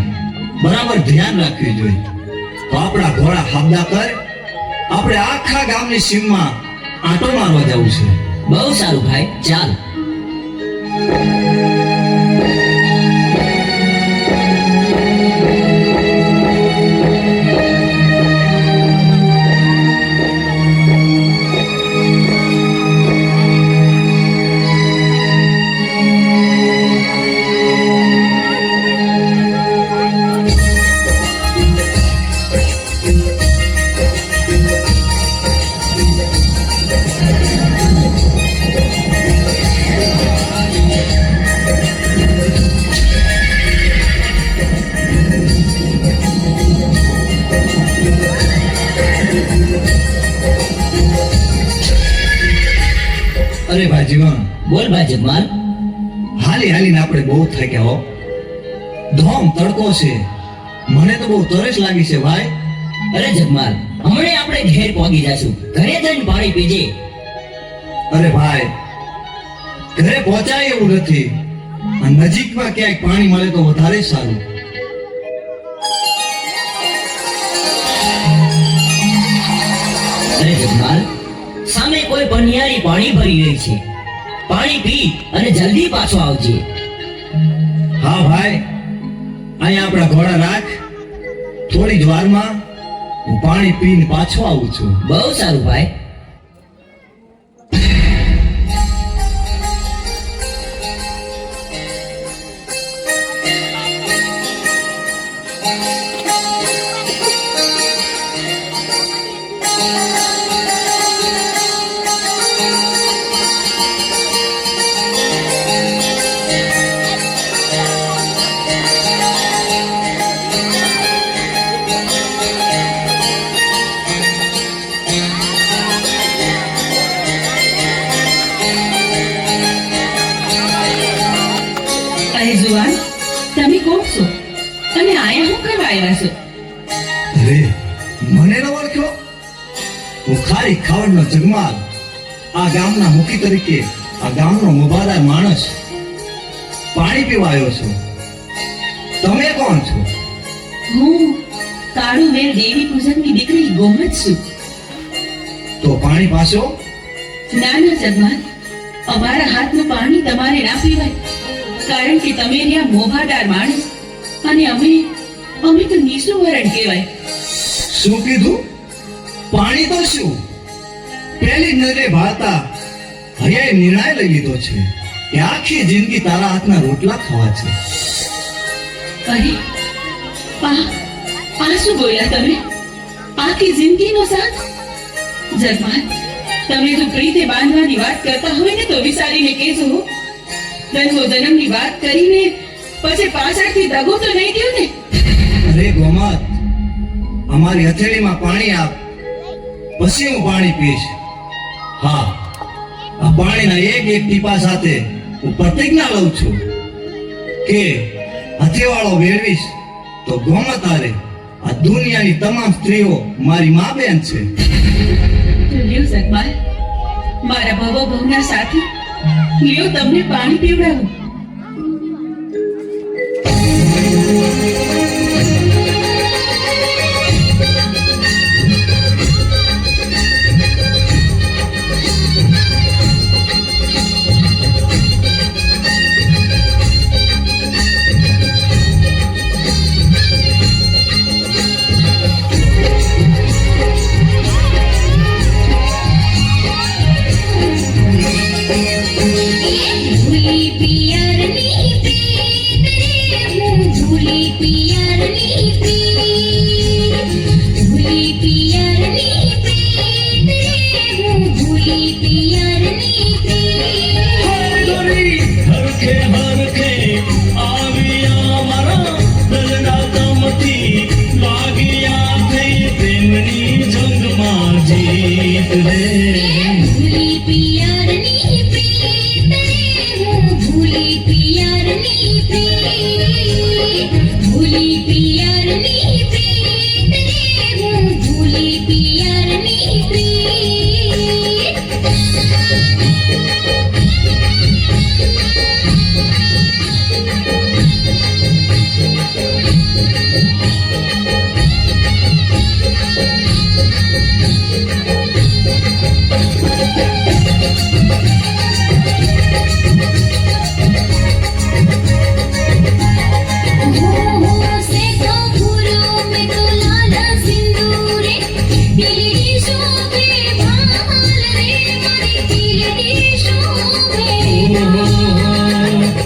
બરાબર ધ્યાન રાખવી જોઈએ. તો આપણા ઘોડા હાબદા કર આપણે આખા ગામની સીમમાં આંટો મારવા જવું છે. બહુ સારું ભાઈ, ચાલ. અરે ભાઈ જીવન, બોલ ભાઈ જગમાલ. હાલી હાલીને આપણે બહુ થાક્યા હો. ધોમ તડકો છે, મને તો બહુ તરસ લાગી છે ભાઈ. અરે જગમાલ, હમણાં આપણે ઘેર પહોંચી જાશું. ઘરે જઈને પાણી પીજે. અરે ભાઈ, ઘરે પહોંચાય એવું નથી. આ નજીકમાં ક્યાંક પાણી મળે તો વધારે સારું. અરે જગમાલ, સામે કોઈ પનિયારી પાણી ભરી રહી છે. પાણી પી અને જલ્દી પાછો આવજે. હા ભાઈ, અહીંયા આપણા ઘોડા રાખ. થોડી જ વારમાં હું પાણી પીને પાછો આવું છું. બહુ સારું ભાઈ. અરે જુવાન, તમે કોણ છો અને આયા શું કરવા આવ્યા છો? અરે, મને ન ઓળખ્યો? હું ખારી ખાવડનો જગમાલ, આ ગામના મુખી તરીકે આ ગામનો મુબાદાર માણસ. પાણી પીવા આવ્યો છું. તમે કોણ છો? હું કાળુવેર દેવી પૂજનની દીકરી ગોમત છું. તો પાણી પાછો? ના ના જગમાલ, અમારા હાથનું પાણી તમારે ના પીવાય, કારણ કે તમે રહ્યા મોભાદાર માણસ અને અમે તો નીચું વરણ કહેવાય. શું કીધું? પાણી તો શું? પહેલી નજરે ભાતા હૈયાએ નિર્ણય લઈ લીધો છે કે આખી જિંદગી તારા હાથના રોટલા ખાવા છે. અરે આ શું બોલ્યા તમે? આખી જિંદગીનો સાથ? જગમાલ, તમે જો પ્રીતે બાંધવાની વાત કરતા હોય ને તો વિચારીને કહેજો. જન્મો જન્મની વાત કરીને પછી પાછળથી દગો તો નહીં થયો ને? અરે ગોમત, અમારી હથેળીમાં પાણી આપ, પછી હું પાણી પીશ. હા, આ પાણીના એક એક ટીપા સાથે હું પ્રતિજ્ઞા લઉં છું કે હથેવાળો વેડવીશ તો ગોમત આરે આ દુનિયાની તમામ સ્ત્રીઓ મારી મા બેન છે. લ્યો જગમાલ, મારા ભવો ભવના સાથી, લ્યો તમને પાણી પીવડાવું. ભૂલી પિયરની પ્રીત રે, હું ભૂલી પિયરની પ્રીત. ભૂલી પિયરની પ્રીત રે, હું ભૂલી પિયરની પ્રીત. હરખે હરખે આવ્યા મારા દલડા તમથી લાગ્યા થઈ પ્રેમની જંગમાં જીત રે. ભૂલી પિયરની પ્રીત રે, હું ભૂલી પિયરની પ્રીત. ભૂલી પિયરની પ્રીત રે, હું ભૂલી પિયરની પ્રીત. से तो फूलों में तो लाला सिंदूरे, दिलड़ी शोभे भाल रे, मारी दिलड़ी शोभे.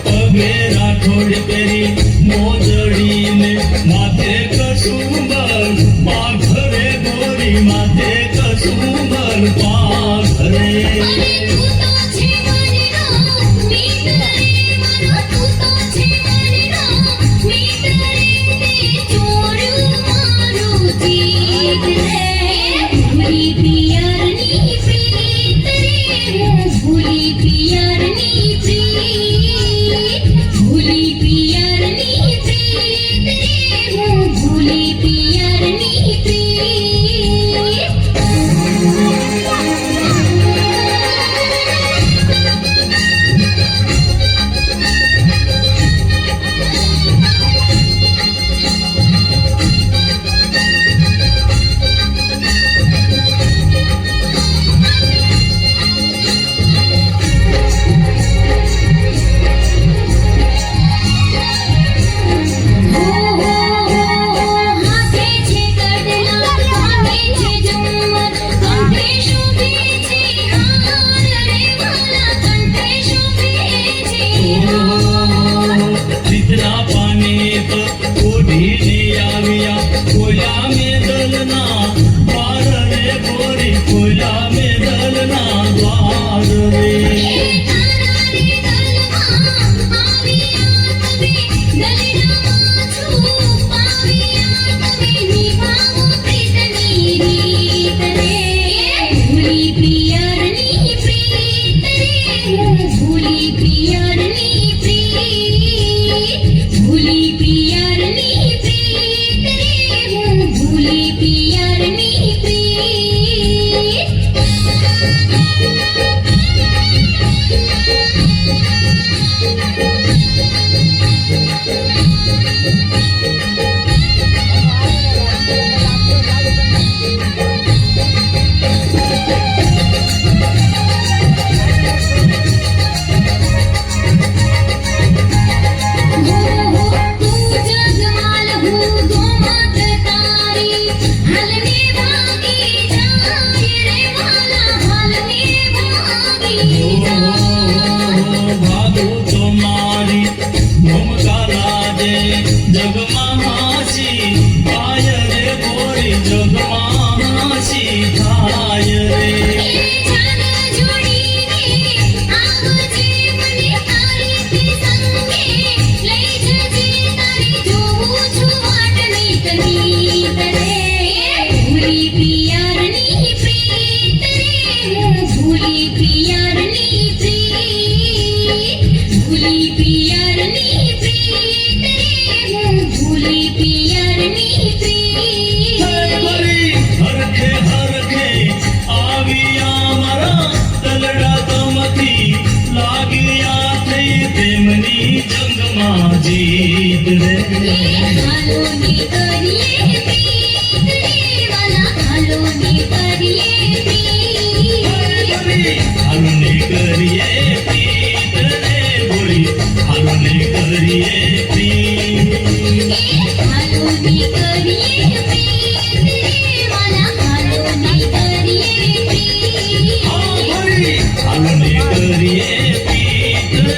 પગે રાઠોડ પેરી મોજડીને માથે કસુંબર પાઘરે ગોરી માથે કસુંબર પાઘરે. અરે તું તો છે મારો મીત રે, મારો તું તો છે મારો મીત રે, તે ચોરું મારું જીત રે. ભૂલી પિયરની પ્રીત રે, હું ભૂલી દલના દ્વાર રે ગોરી ખોલ્યા મેં દલના દ્વાર રે ભાગો તો મારી મમતા લાજે જગમાં હાસી થાય રે ગોરી જગમાં હાસી થાય રે હરખે હરખે આવ્યા મારા તલડા તમથી લાગ્યા થઈ તેમની જંગમાં જીત રે હાલને કરીએ પ્રીત રે ગોરી હાલને કરીએ પ્રીત હાલને કરીએ પ્રીત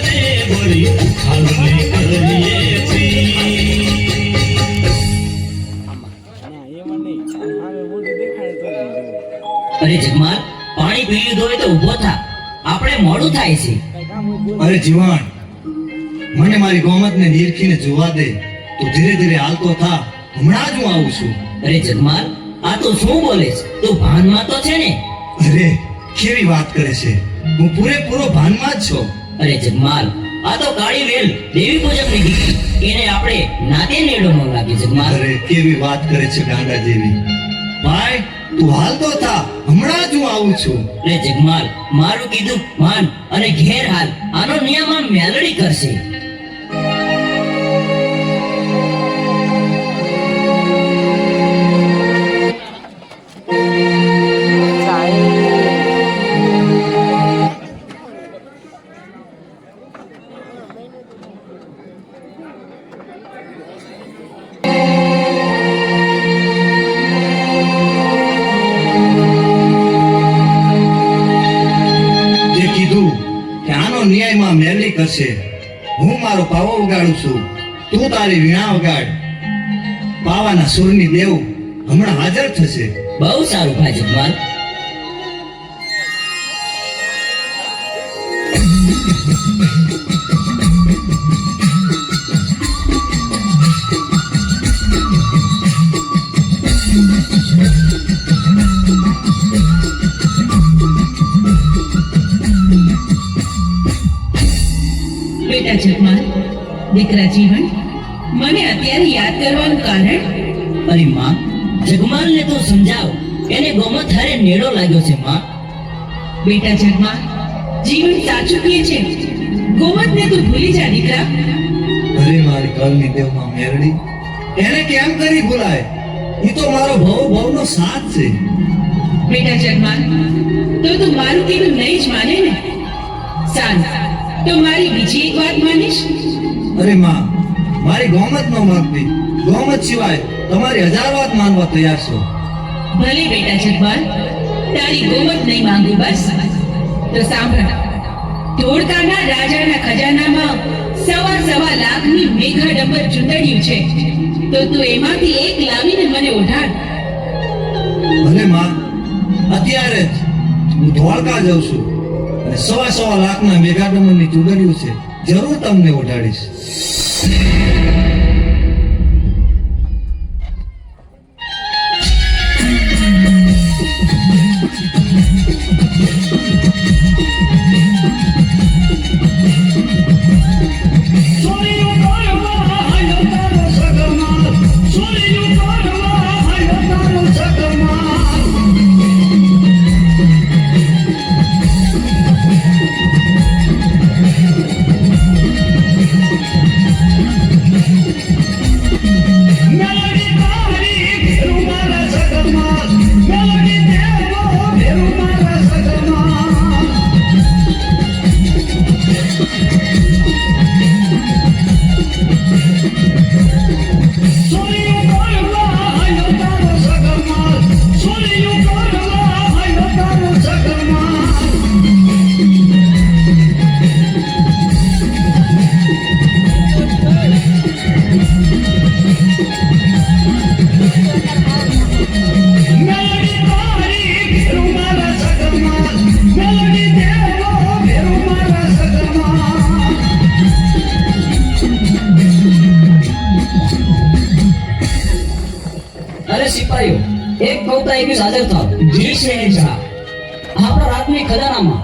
રે ગોરી હાલને કરીએ પ્રીત અરે જગમાલ પાણી પી લીધું હોય તો ઊભો થા, આપણે મોડું થાય છે. અરે જીવાણ, મને મારી ગોમતને નીરખીને જોવા દે. તું ધીરે ધીરે હાલતો થા, હમણાં જ હું આવું છું. અરે જગમાલ, આ તો શું બોલે છે? તું ભાનમાં તો છે ને? અરે કેવી વાત કરે છે, હું પૂરેપૂરો ભાનમાં જ છું. અરે જગમાલ, આ તો કાળી વેલ દેવી પૂજકની દીકરી, એને આપણે નાતે નેડો ન લાગે. જગમાલ અરે કેવી વાત કરે છે ગાંડા જેવી. ભાઈ તું હાલતો થા, હમણાં જ હું આવું છું. અરે જગમાલ, મારું કીધું માન અને ઘેર હાલ. આનો નિયમ આ મેલડી કરશે. ન્યાયમાં મેલી કરશે. હું મારો પાવો ઉગાડું છું, તું તારી વીણા વગાડ. પાવાના સુરની દેવ હમણાં હાજર થશે. બહુ સારું ભાઈ જગમાલ. બેટા જગમાલ, દીકરા જીવન, મને અત્યારે યાદ કરવાનું કારણ? અરે માં, જગમાલને તો સમજાવ, એને ગોમત હારે નેડો લાગ્યો છે માં. બેટા જગમાલ, જીવન સાચું કહે છે. ગોમતને તું ભૂલી જા દીકરા. અરે મારી કલની દેવમાં મેરડી, એને કેમ કરી ભૂલાય? ઈ તો મારો ભવનો સાથ છે. બેટા જગમાલ, તો તું મારું કીધું નહીં જ માને ને? સારું, તો મારી બીજી એક વાત માનીશ? અરે માં, મારી ગોમત નો માંગતી. ગોમત સિવાય તમારી 1000 વાત માનવા તૈયાર છો. ભલે બેટા જગમાલ, તારી ગોમત નહીં માંગુ બસ. તો સાંભળ, ધોળકાના રાજાના ખજાનામાં સવા લાખની મેઘા ડંબર ચૂંટણ્યું છે. તો તું એમાંથી એક લાવીને મને ઓઢાડ. ધોળકા જાઉં છું અને 1.25 લાખના મેગા ડમરની ચૂંદડીઓ છે, જરૂર તમને ઓઢાડીશ. સોરીયું કરવા હાલો તારો સગમાં, સોરીયું કરવા હાલો તારો સગમાં. મેલડી તારી ઘેરું મારા સગમાં, મેલડી દેવો ઘેરું મારા સગમાં. સોરીયું કરવા હાલો તારો સગમાં, સોરીયું કરવા હાલો તારો સગમાં. મેલડી તારી ઘેરું મારા સગમાં, મેલડી દેવો ઘેરું મારા સગમાં. અરે સિપાહીઓ, એક કવતા એવી હાજર થાવ. જી શહેનશાહ. આપણા રાજની ખજાનામાં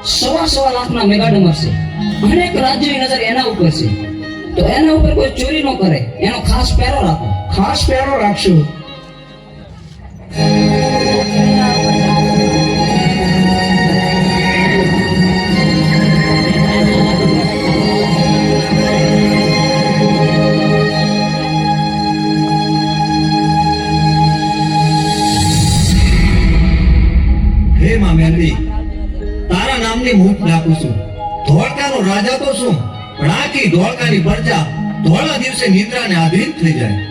1.25 લાખના મેગા ડમર છે. અનેક રાજ્યોની નજર એના ઉપર છે, તો એના ઉપર કોઈ ચોરી ન કરે એનો ખાસ પહેરો રાખો. ખાસ પહેરો રાખશું. હે માં મેલડી, તારા નામની મૂઠ નાખું છું. ધોળકાનો રાજા તો શું, પણ આખી ધોળકાની પ્રજા ધોળા દિવસે નિદ્રાને આધીન થઈ જાય.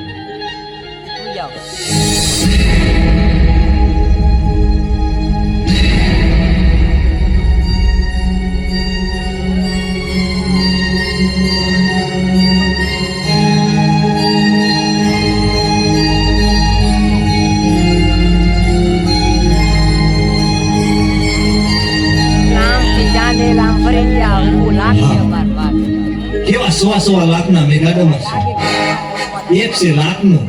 કેવા 1.25 લાખના મેગા ડમર છે. એક છે લાખનું,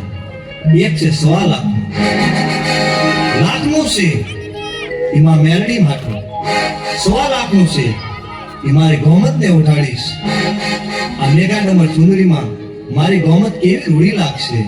એક છે 1.25 લાખનું. લાખનું છે એમાં મેલડી માટે, 1.25 લાખનું છે એ મારી ગોમતને ઉઠાડીશ. આ મેગા ડમર ચુંદડીમાં મારી ગોમત કેવી રૂડી લાગશે.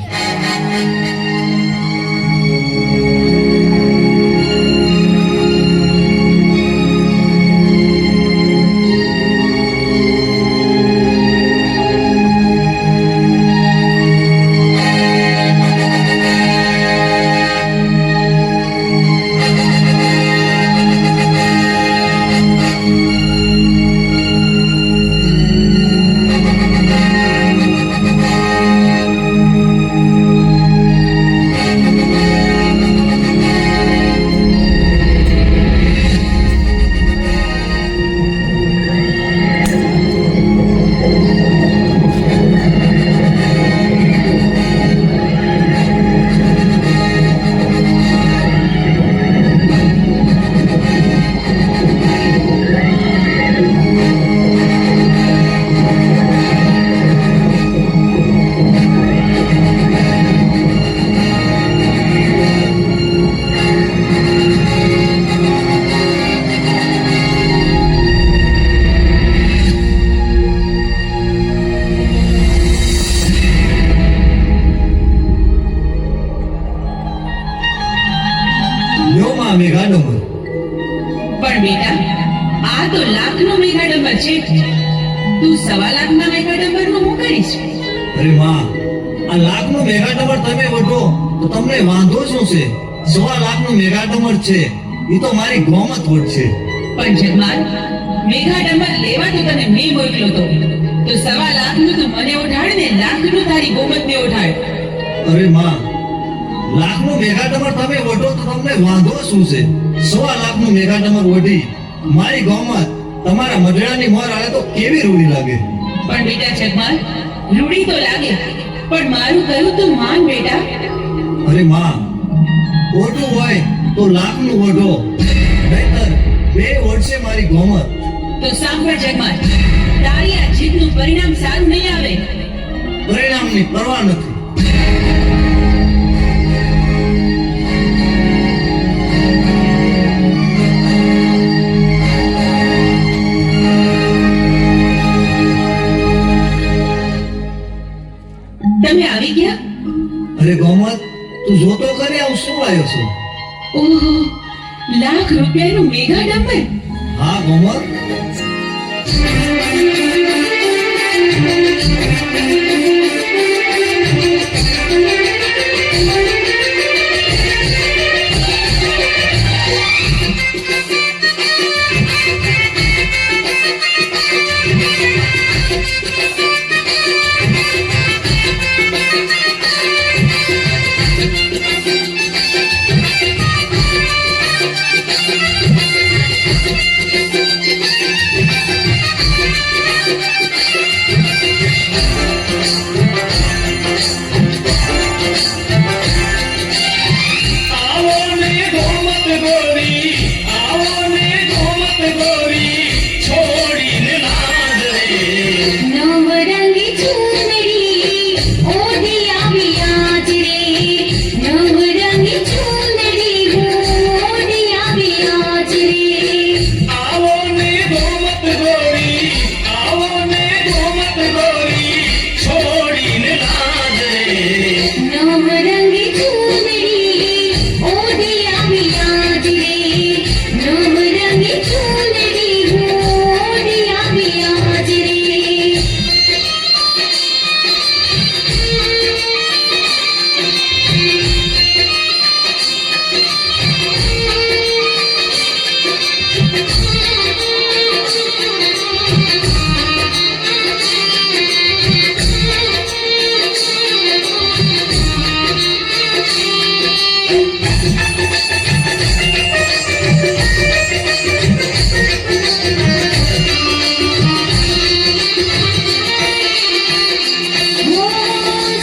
મેગા ડમર. પણ બેટા, આ તો લાખનો મેગા ડમર છે. તું 1.25 લાખના મેગા ડમરનું હું કરીશ? અરે માં, આ લાખનો મેગા ડમર તમે વઢો તો તમને વાંધો શું છે? 1.25 લાખનો મેગા ડમર છે એ તો મારી ગોમત વઢશે. પણ જગમાલ, મેગા ડમર લેવા તો તને મેં મોકલ્યો તો 1.25 લાખનું તું મને ઉઠાડ ને લાખનું તારી ગોમતને ઉઠાડ. અરે માં, લાખનો મેગા ડમર તમે વઢો તો તમને વાંધો શું છે? 1.25 લાખનું મેગા ડમર વઢી મારી ગોમત તમારા મઢડાની મોર આલે તો કેવી રૂડી લાગે. પણ બેટા જગમાલ, રૂડી તો લાગે, પણ મારું કહ્યું તું માન બેટા. અરે માં, ઓઢું હોય તો લાખનું વઢો, નહીંતર બે ઓળશે મારી ગોમત. તો સાંભળ જગમાલ, તારી આ જીતનું પરિણામ સારું નહીં આવે. પરિણામની પરવા નથી. તમે આવી ગયા? અરે ગોમત, તું જોતો કરે હું શું આવ્યો છું? ઓહો, લાખ રૂપિયાનું મેગા ડમ્બર. હા ગોમત, આવો ને ગોમત ગોરી, આવો ને ગોમત ગોરી, છોડીને લાજ રે. નવરંગી ચૂંદડી ઓઢી આવી આજ રે, નવરંગી ચૂંદડી ઓઢી આવી આજ રે. આવો ને ગોમત ગોરી, આવો ને ગોમત ગોરી, છોડીને લાજ રે. નવરંગી ચૂંદડી ઓઢી આવી આજ રે, નવરંગી ચૂંદડી ઓઢી આવી આજ રે.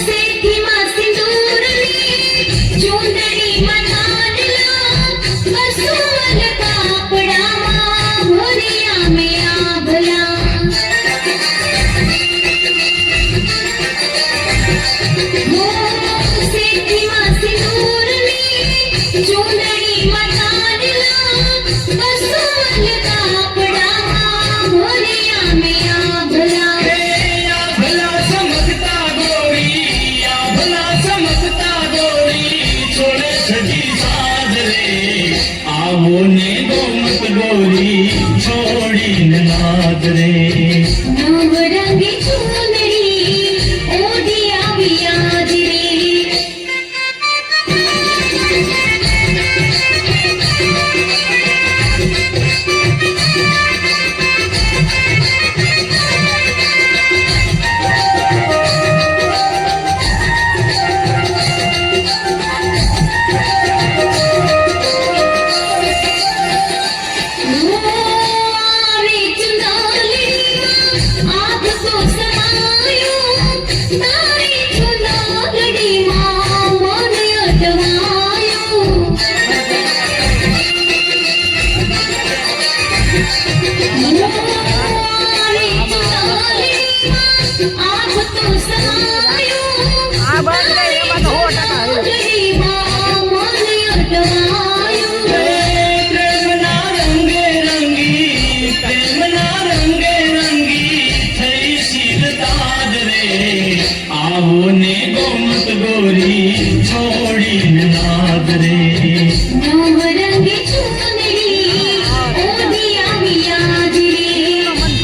સેઠીમાં સિંદૂરની ચૂંદડીમાં નાનલા, બસુવન કાપડામાં ભર્યા મેં આભલા. સેઠીમાં સિંદૂરની ચૂંદડીમાં નાનલા, બસુવન કાપડામાં ભર્યા મેં આભલા. આ ભલા સમજતા ગોરી, આ ભલા સમજતા ગોરી, છોડે સજી સાજ રે. આવો ને ગોમત ગોરી, છોડીને લાજ રે. નવરંગી ચૂંદડી ઓઢી આવી આજ રે. આવે ચુંદડીમાં આભ તો સમાયો, તારી ચુંદડીમાં મન અટવાયો. આવે ચુંદડીમાં આભ તો સમાયો, તારી ચુંદડીમાં મન અટવાયો. પ્રેમના રંગે રંગી, પ્રેમના રંગે રંગી, થઈ શીલતાજ રે. આવો ને ગોમત ગોરી, છોડીને લાજ રે. નવરંગી ચૂંદડી ઓઢી આવી આજ રે. આવો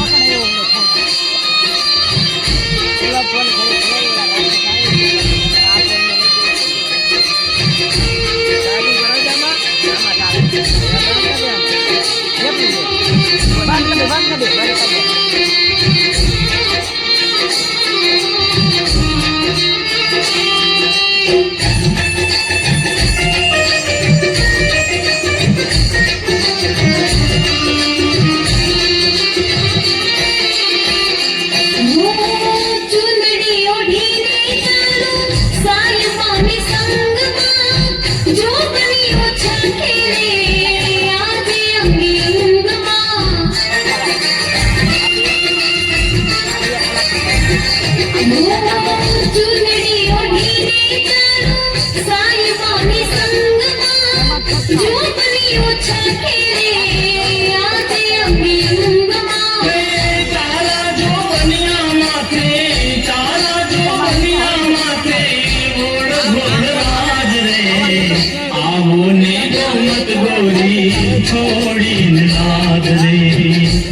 ગૌમત ગોરી છોડીને લાજ રે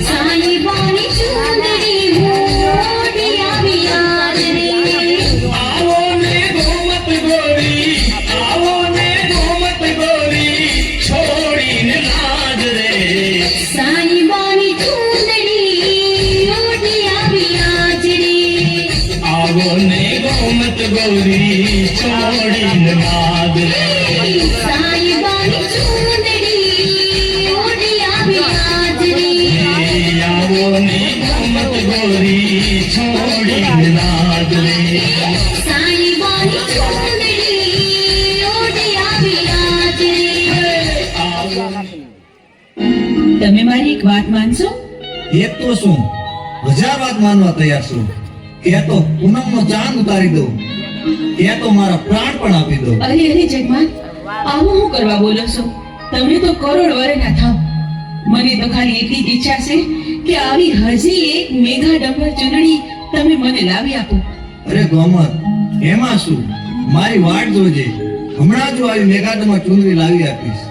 સાઈ બોની ચૂંદડી મોઢી આવી આજ રે આવો ને ગૌમત ગોરી આવો ને ગૌમત ગોરી છોડીને લાજ રે સાઈ બોની ચૂંદડી મોઢી આવી આજ રે આવો ને ગૌમત ગોરી છોડીને લાજ રે સાઈ બોની ચૂંદડી મોઢી આવી આજ રે આવો ને ગૌમત ગોરી છોડીને લાજ રે સાઈ બોની ચૂંદડી મોઢી આવી આજ રે તમે મારી એક વાત માનશો? એક તો શું 1000 વાત માનવા તૈયાર છું કે તો પૂનમનો ચાંદ ઉતારી દઉં કે તો મારા પ્રાણ પણ આપી દઉં. અરે અરે જગમાન, આવું હું કરવા બોલો છો? તમે તો કરોડ વરેના થાવ. મને તો ખાલી એટલી જ ઈચ્છા છે કે આવી હજી એક મેઘા ડંબર ચૂંદડી તમે મને લાવી આપો. અરે ગોમત, એમાં શું, મારી વાટ જોજે, હમણાં જો આવી મેઘાડમાં ચૂંદડી લાવી આપીશ.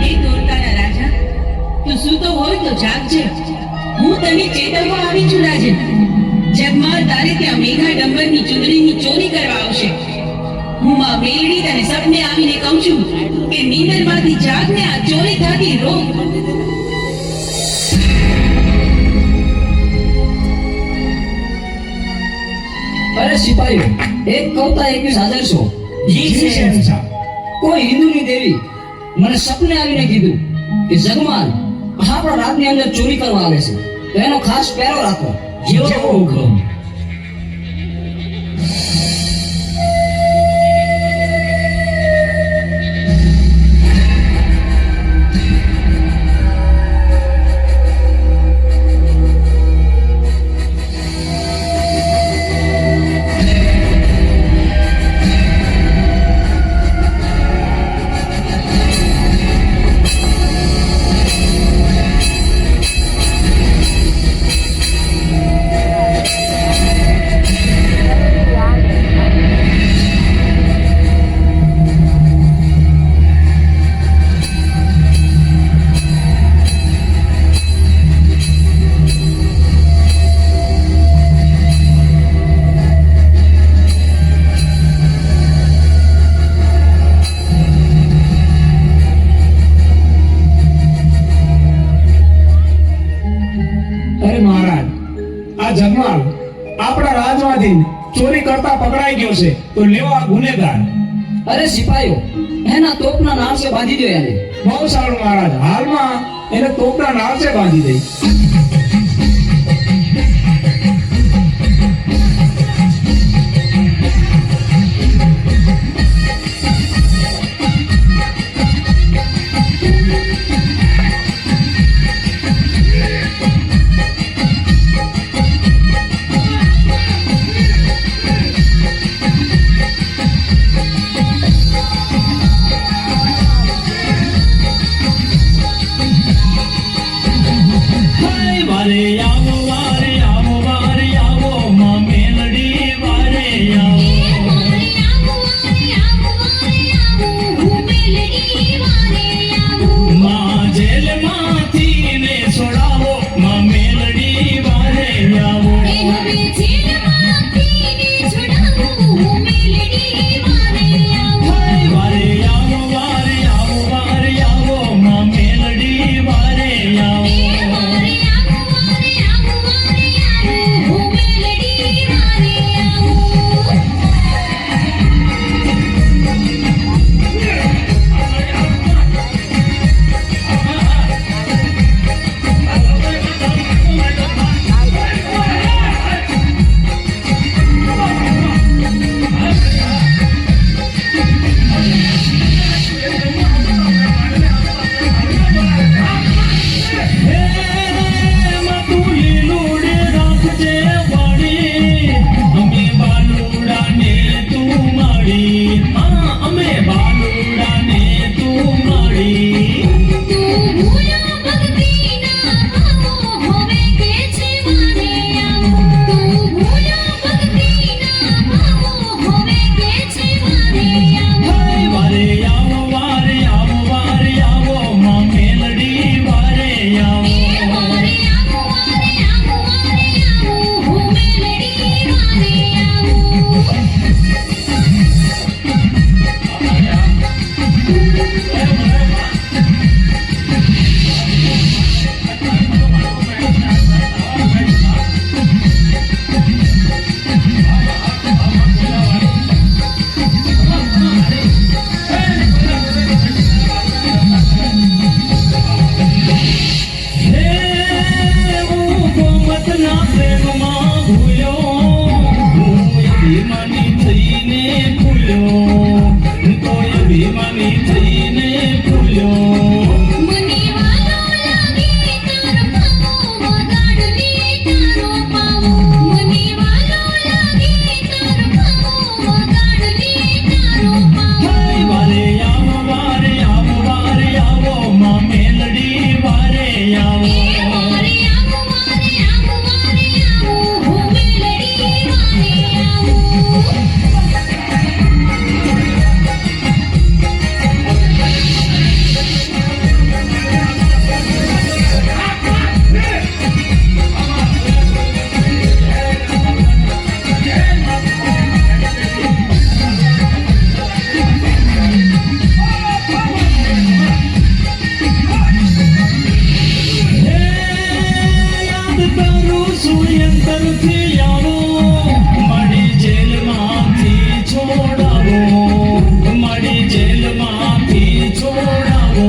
એ દોરતાના રાજા, તું સૂતો હોય તો જાગજે. હું તને ચેતવવા આવી છું રાજન. જગમાલ તારે ત્યાં મેઘા ડંબરની ચૂંદડીની ચોરી કરવા આવશે. હું માં મેલડી તને સપને આવીને કહું છું કે નીંદરમાંથી જાગને આ ચોરી થતી રોક. અરે સિપાહીઓ, એક કવતા 21 હાજર છો. જી શહેનશાહ. કોઈ હિન્દુની દેવી મને સપને આવીને કીધું કે જગમાલ આપણા રાતની અંદર ચોરી કરવા આવે છે, તો એનો ખાસ પહેરો રાખો. જેવો હુકમ. અરે મહારાજ, આ જગમાલ આપણા રાજમાંથી ચોરી કરતા પકડાઈ ગયો છે, તો લેવો આ ગુનેગાર. અરે સિપાહીઓ, એના તોપના નાળસે બાંધી દો એને. બહુ સારું મહારાજ, હાલમાં એને તોપના નાળસે બાંધી દઈ. હાય વારે આવો વારે આવો વારે આવો માં મેલડી વારે આવો માં જેલમાંથી ને છોડાવો માં મેલડી વારે આવો હાય વારે આવો વારે આવો વારે આવો માં મેલડી વારે આવો ના પ્રેમમાં ભૂલ્યો હું અભિમાની થઈને ભૂલ્યો તો અભિમાની થઈને ભૂલ્યો મને વાલો લાગે તારો પાવો વગાડને તારો પાવો મને વાલો લાગે તારો પાવો વગાડને તારો પાવો વારે આવો વારે આવો વારે આવો માં મેલડી વારે આવો વારે આવો વારે આવો વારે આવો હું મેલડી વારે આવો યાદ કરું સુયંતરથી આવો મારી જેલમાંથી છોડાવો મારી જેલમાંથી છોડાવો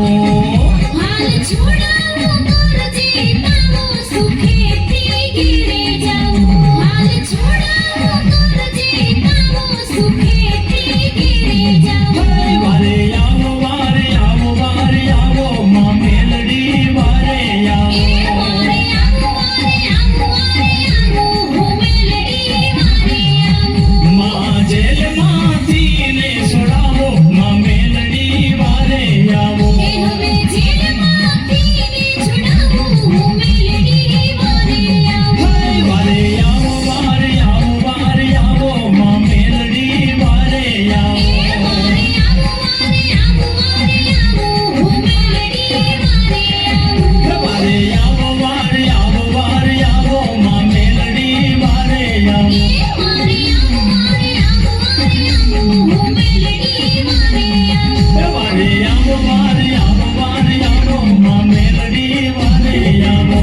હાલ છોડાવો કરજે તાવો સુખેથી ઘેરે જાઓ હાલ છોડાવો કરજે તાવો સુખેથી ઘેરે જાઓ વારે આવો વારે આવો વારે આવો માં મેલડી વારે આવો વારે આવો વારે આવો વારે આવો હું મેલડી વારે આવો માં જેલમાંથી ને છોડાવો માં મેલડી વારે આવો એ હવે જેલમાંથી ને છોડાવો હું મેલડી વારે આવો વારે આવો વારે આવો વારે આવો માં મેલડી વારે આવો વારે આવો વારે આવો વારે આવો હું મેલડી વારે આવો વારે આવો વારે આવો વારે આવો માં મેલડી વારે આવો વારે આવો વારે આવો વારે આવો હું મેલડી વારે આવો વારે આવો વારે આવો વારે આવો માં મેલડી વારે આવો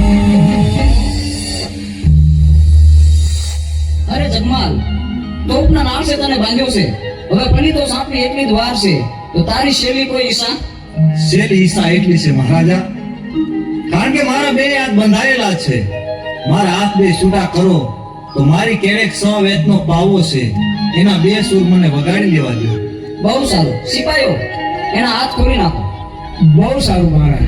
અરે જગમાલ તોપના નાળ છે તને બાંધ્યો છે હવે પની તો સાપની એટલી જ વાર છે તો તારી શેલી કોઈ ઈશા શેલી ઈચ્છા એટલી છે મહારાજા કારણ કે મારા બે હાથ બંધાયેલા છે મારા હાથ બે છૂટા કરો તો મારી કેળેક 100 વેતનો પાવો છે એના બે સૂર મને વગાડી લેવા દો બહુ સારું સિપાઈઓ એના હાથ ખોલી નાખો બહુ સારું મહારાજ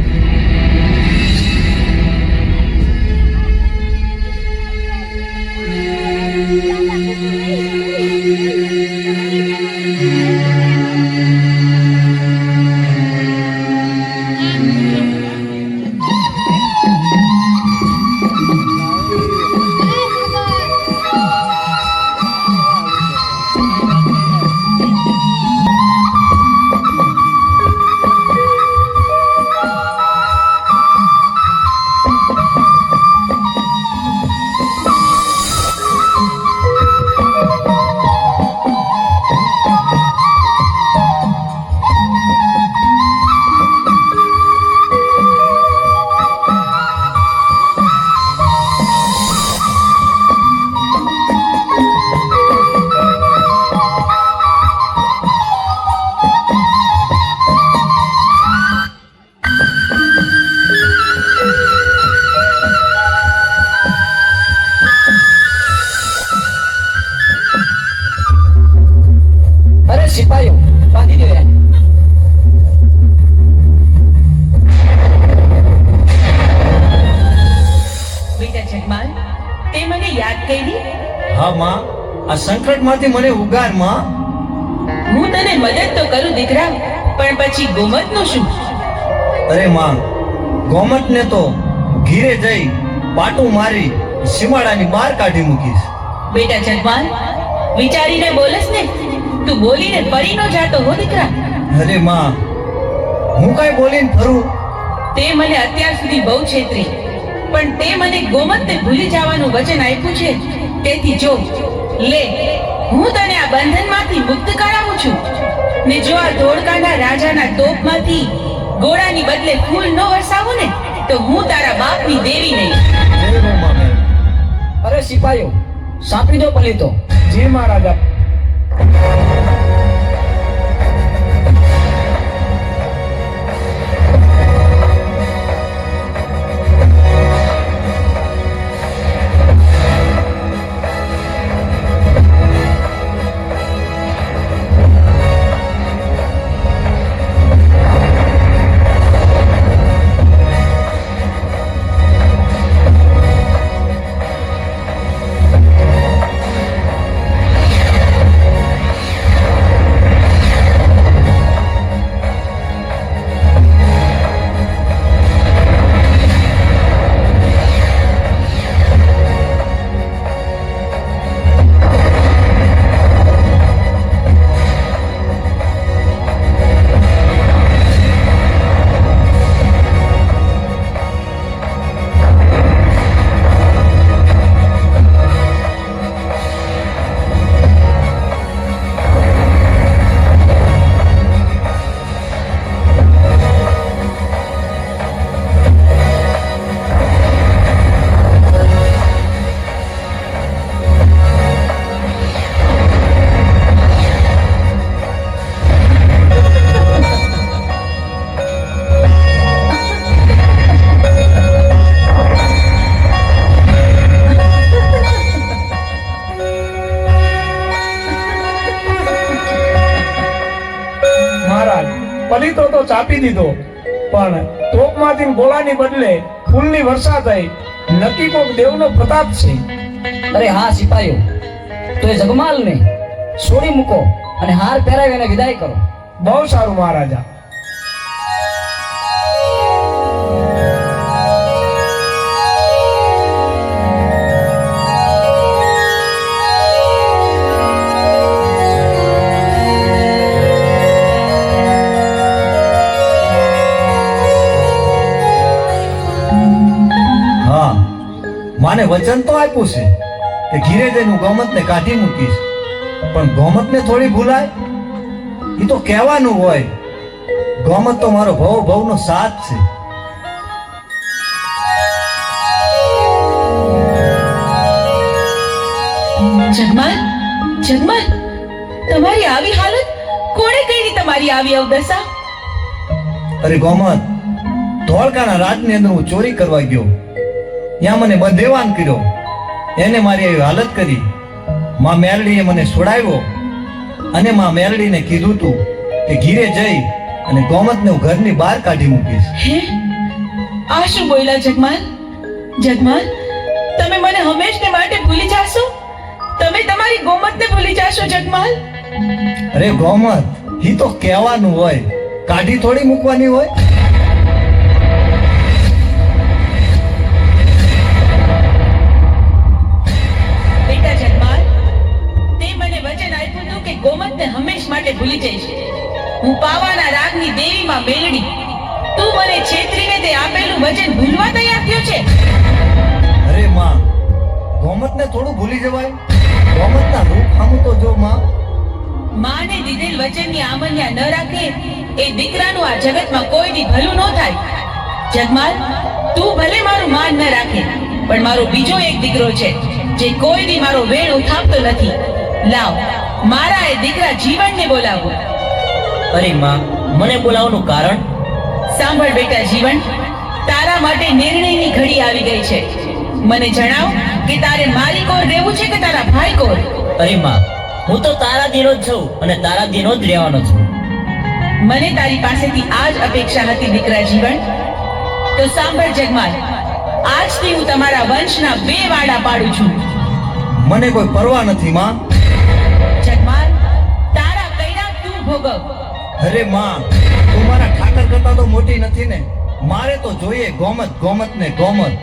અરે સિપાઈઓ બાંધી દો યાર બેટા જગમાલ તે મને યાદ કરી હા માં આ સંકટમાંથી મને ઉગાર માં હું તને મદદ તો કરું દીકરા પણ પછી ગોમતનું શું અરે માં ગોમતને તો ઘીરે જઈ પાટું મારી સીમાડાની બહાર કાઢી મૂકીશ બેટા જગમાલ વિચારીને બોલસ ને તું બોલીને પરી ન જાતો હો દીકરા અરે માં હું કઈ બોલીને ફરું તે મને અત્યાર સુધી બહુ છેતરી પણ તે મને ગોમતને ભૂલી જવાનું વચન આપ્યું છે તેથી જો લે હું તને આ બંધનમાંથી મુક્ત કરાવું છું ને જો આ ધોળકાના રાજાના તોપમાંથી ગોળાની બદલે ફૂલ ન વરસાવું ને તો હું તારા બાપની દેવી નહીં જય હો માં મેં. અરે સિપાઈઓ સાંપી દો પલી તો જી મહારાજા રાખી દીધો, પણ તોપમાંથી ગોળાની બદલે ફૂલની વર્ષા થઈ. નક્કી કોક દેવનો પ્રતાપ છે. અરે હા સિપાહીઓ, તો એ જગમાલને છોડી મૂકો અને હાર પહેરાવી એને વિદાય કરો. બહુ સારું મહારાજા. હા, માને વચન તો આપ્યું છે કે ઘીરે જઈને હું ગોમતને કાઢી મૂકીશ, પણ ગોમતને થોડી ભૂલાય? એ તો કહેવાનું હોય. ગોમત તો મારો ભવનો સાથ છે. જગમાલ, જગમાલ, તમારી આવી હાલત કોણે કરી? તમારી આવી અવદશા? અરે ગોમત, ધોળકાના રાજની અંદર હું ચોરી કરવા ગયો, ત્યાં મને બંધેવાન કર્યો, એને મારી એવી હાલત કરી. માં મેરડીએ મને છોડાવ્યો અને માં મેરડીને કીધું તું કે ઘીરે જઈ અને ગોમતને હું ઘરની બહાર કાઢી મૂકીશ. હે, આ શું બોલ્યા જગમાલ? જગમાલ, તમે મને હંમેશને માટે ભૂલી જાશો? તમે તમારી ગોમતને ભૂલી જાશો જગમાલ? અરે ગોમત, ઈ તો કહેવાનું હોય, કાઢી થોડી મૂકવાની હોય. બેટા જગમાલ, તે મને વચન આપ્યું હતું કે ગોમતને હંમેશ માટે ભૂલી જઈશ. હું પાવાના રાગની દેવીમાં મેલડી. તું મને છેતરીને તે આપેલું વચન ભૂલવા તૈયાર થયો છે? અરે માં, ગોમતને થોડું ભૂલી જવાય? ગોમતના રૂપ સામું તો જો માં. માને દીધેલ વચનની આમન્યા ન રાખે એ દીકરાનું આ જગતમાં કોઈ દી ભલું ન થાય. જગમાલ, તું ભલે મારું માન ન રાખે, પણ મારો બીજો એક દીકરો છે જે કોઈ દી મારો વેણ ઉઠાવતો નથી. લાવ, મારા એ દીકરા જીવનને બોલાવો. અરે માં, મને બોલાવવાનું કારણ? સાંભળ બેટા જીવન, તારા માટે નિર્ણયની ઘડી આવી ગઈ છે. મને જણાવ કે તારે મારી કોર રહેવું છે કે તારા ભાઈ કોર? અરે માં, હું તો તારા દીનો જ છું અને તારા દીનો જ રહેવાનો છું. મને તારી પાસેથી આ જ અપેક્ષા હતી દીકરા જીવન. તો સાંભળ જગમાલ, આજથી હું તમારા વંશના 2 વાડા પાડું છું. મને કોઈ પરવા નથી માં. જગમાલ, તારા કૈરા તું ભોગવ. અરે માં, તું મારા ઠાકર કરતા તો મોટી નથી ને. મારે તો જોઈએ ગોમત, ગોમત ને ગોમત.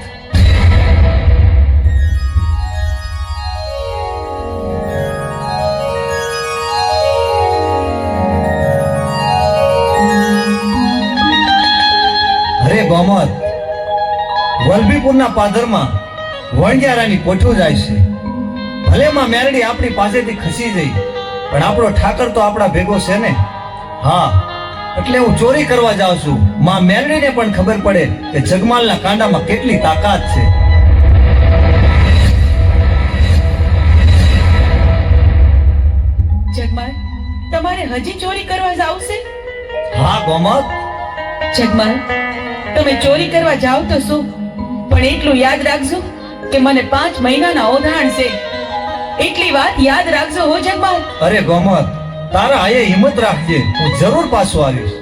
અરે ગોમત, વલભીપુરના પાદરમાં વણજારાની પોઠું જાય છે. ભલે માં મેરડી આપણી પાસેથી ખસી જઈ, પણ આપણો ઠાકર તો આપણા ભેગો છે ને. હા, એટલે હું ચોરી કરવા જાઉં છું. માં મેરડીને પણ ખબર પડે કે જગમાલના કાંડામાં કેટલી તાકાત છે. જગમાલ, તમારે હજી ચોરી કરવા જાવ છે? હા ગોમત. જગમાલ, તમે ચોરી કરવા જાવ તો શું, પણ એટલું યાદ રાખજો કે મને 5 મહિનાના ઓધાણ છે. એટલી વાત યાદ રાખજો હો જગમાલ. અરે ગોમત, તારા આયે હિંમત રાખજે, હું જરૂર પાછો આવીશ.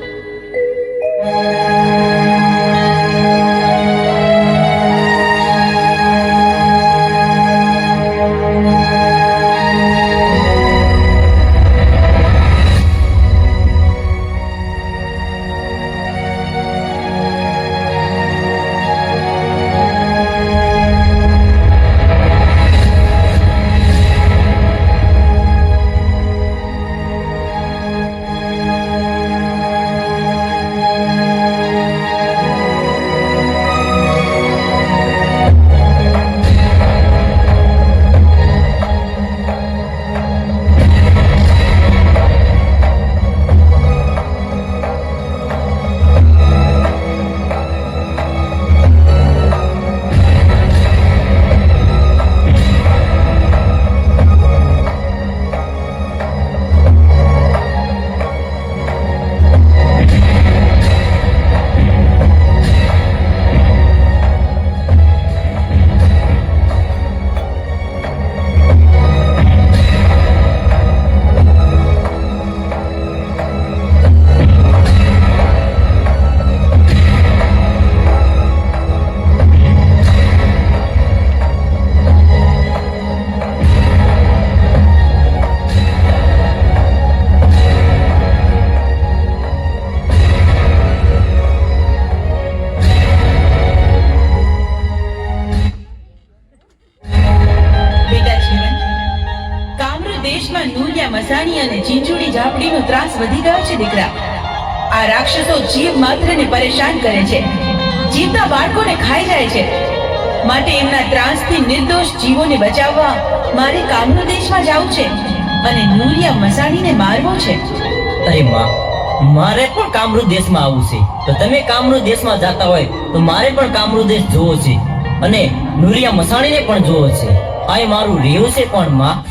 મસાણી અને ચીંચુડી ઝાપડીનો ત્રાસ વધી ગયો છે દીકરા. આ રાક્ષસો જીવ માત્રને પરેશાન કરે છે, જીવતા બાળકોને ખાઈ જાય છે. માટે એમના ત્રાસથી નિર્દોષ જીવોને બચાવવા મારે કામનો દેશમાં જવું છે અને નૂરિયા મસાણીને મારવો છે. અરે માં, મારે પણ કામરૂ દેશમાં આવવું છે. તો તમે કામરૂ દેશમાં જતા હોય તો મારે પણ કામરૂ દેશ જોવો છે અને નુરિયા મસાણીને પણ જોવો છે. આ મારું રહ્યું છે પણ માં.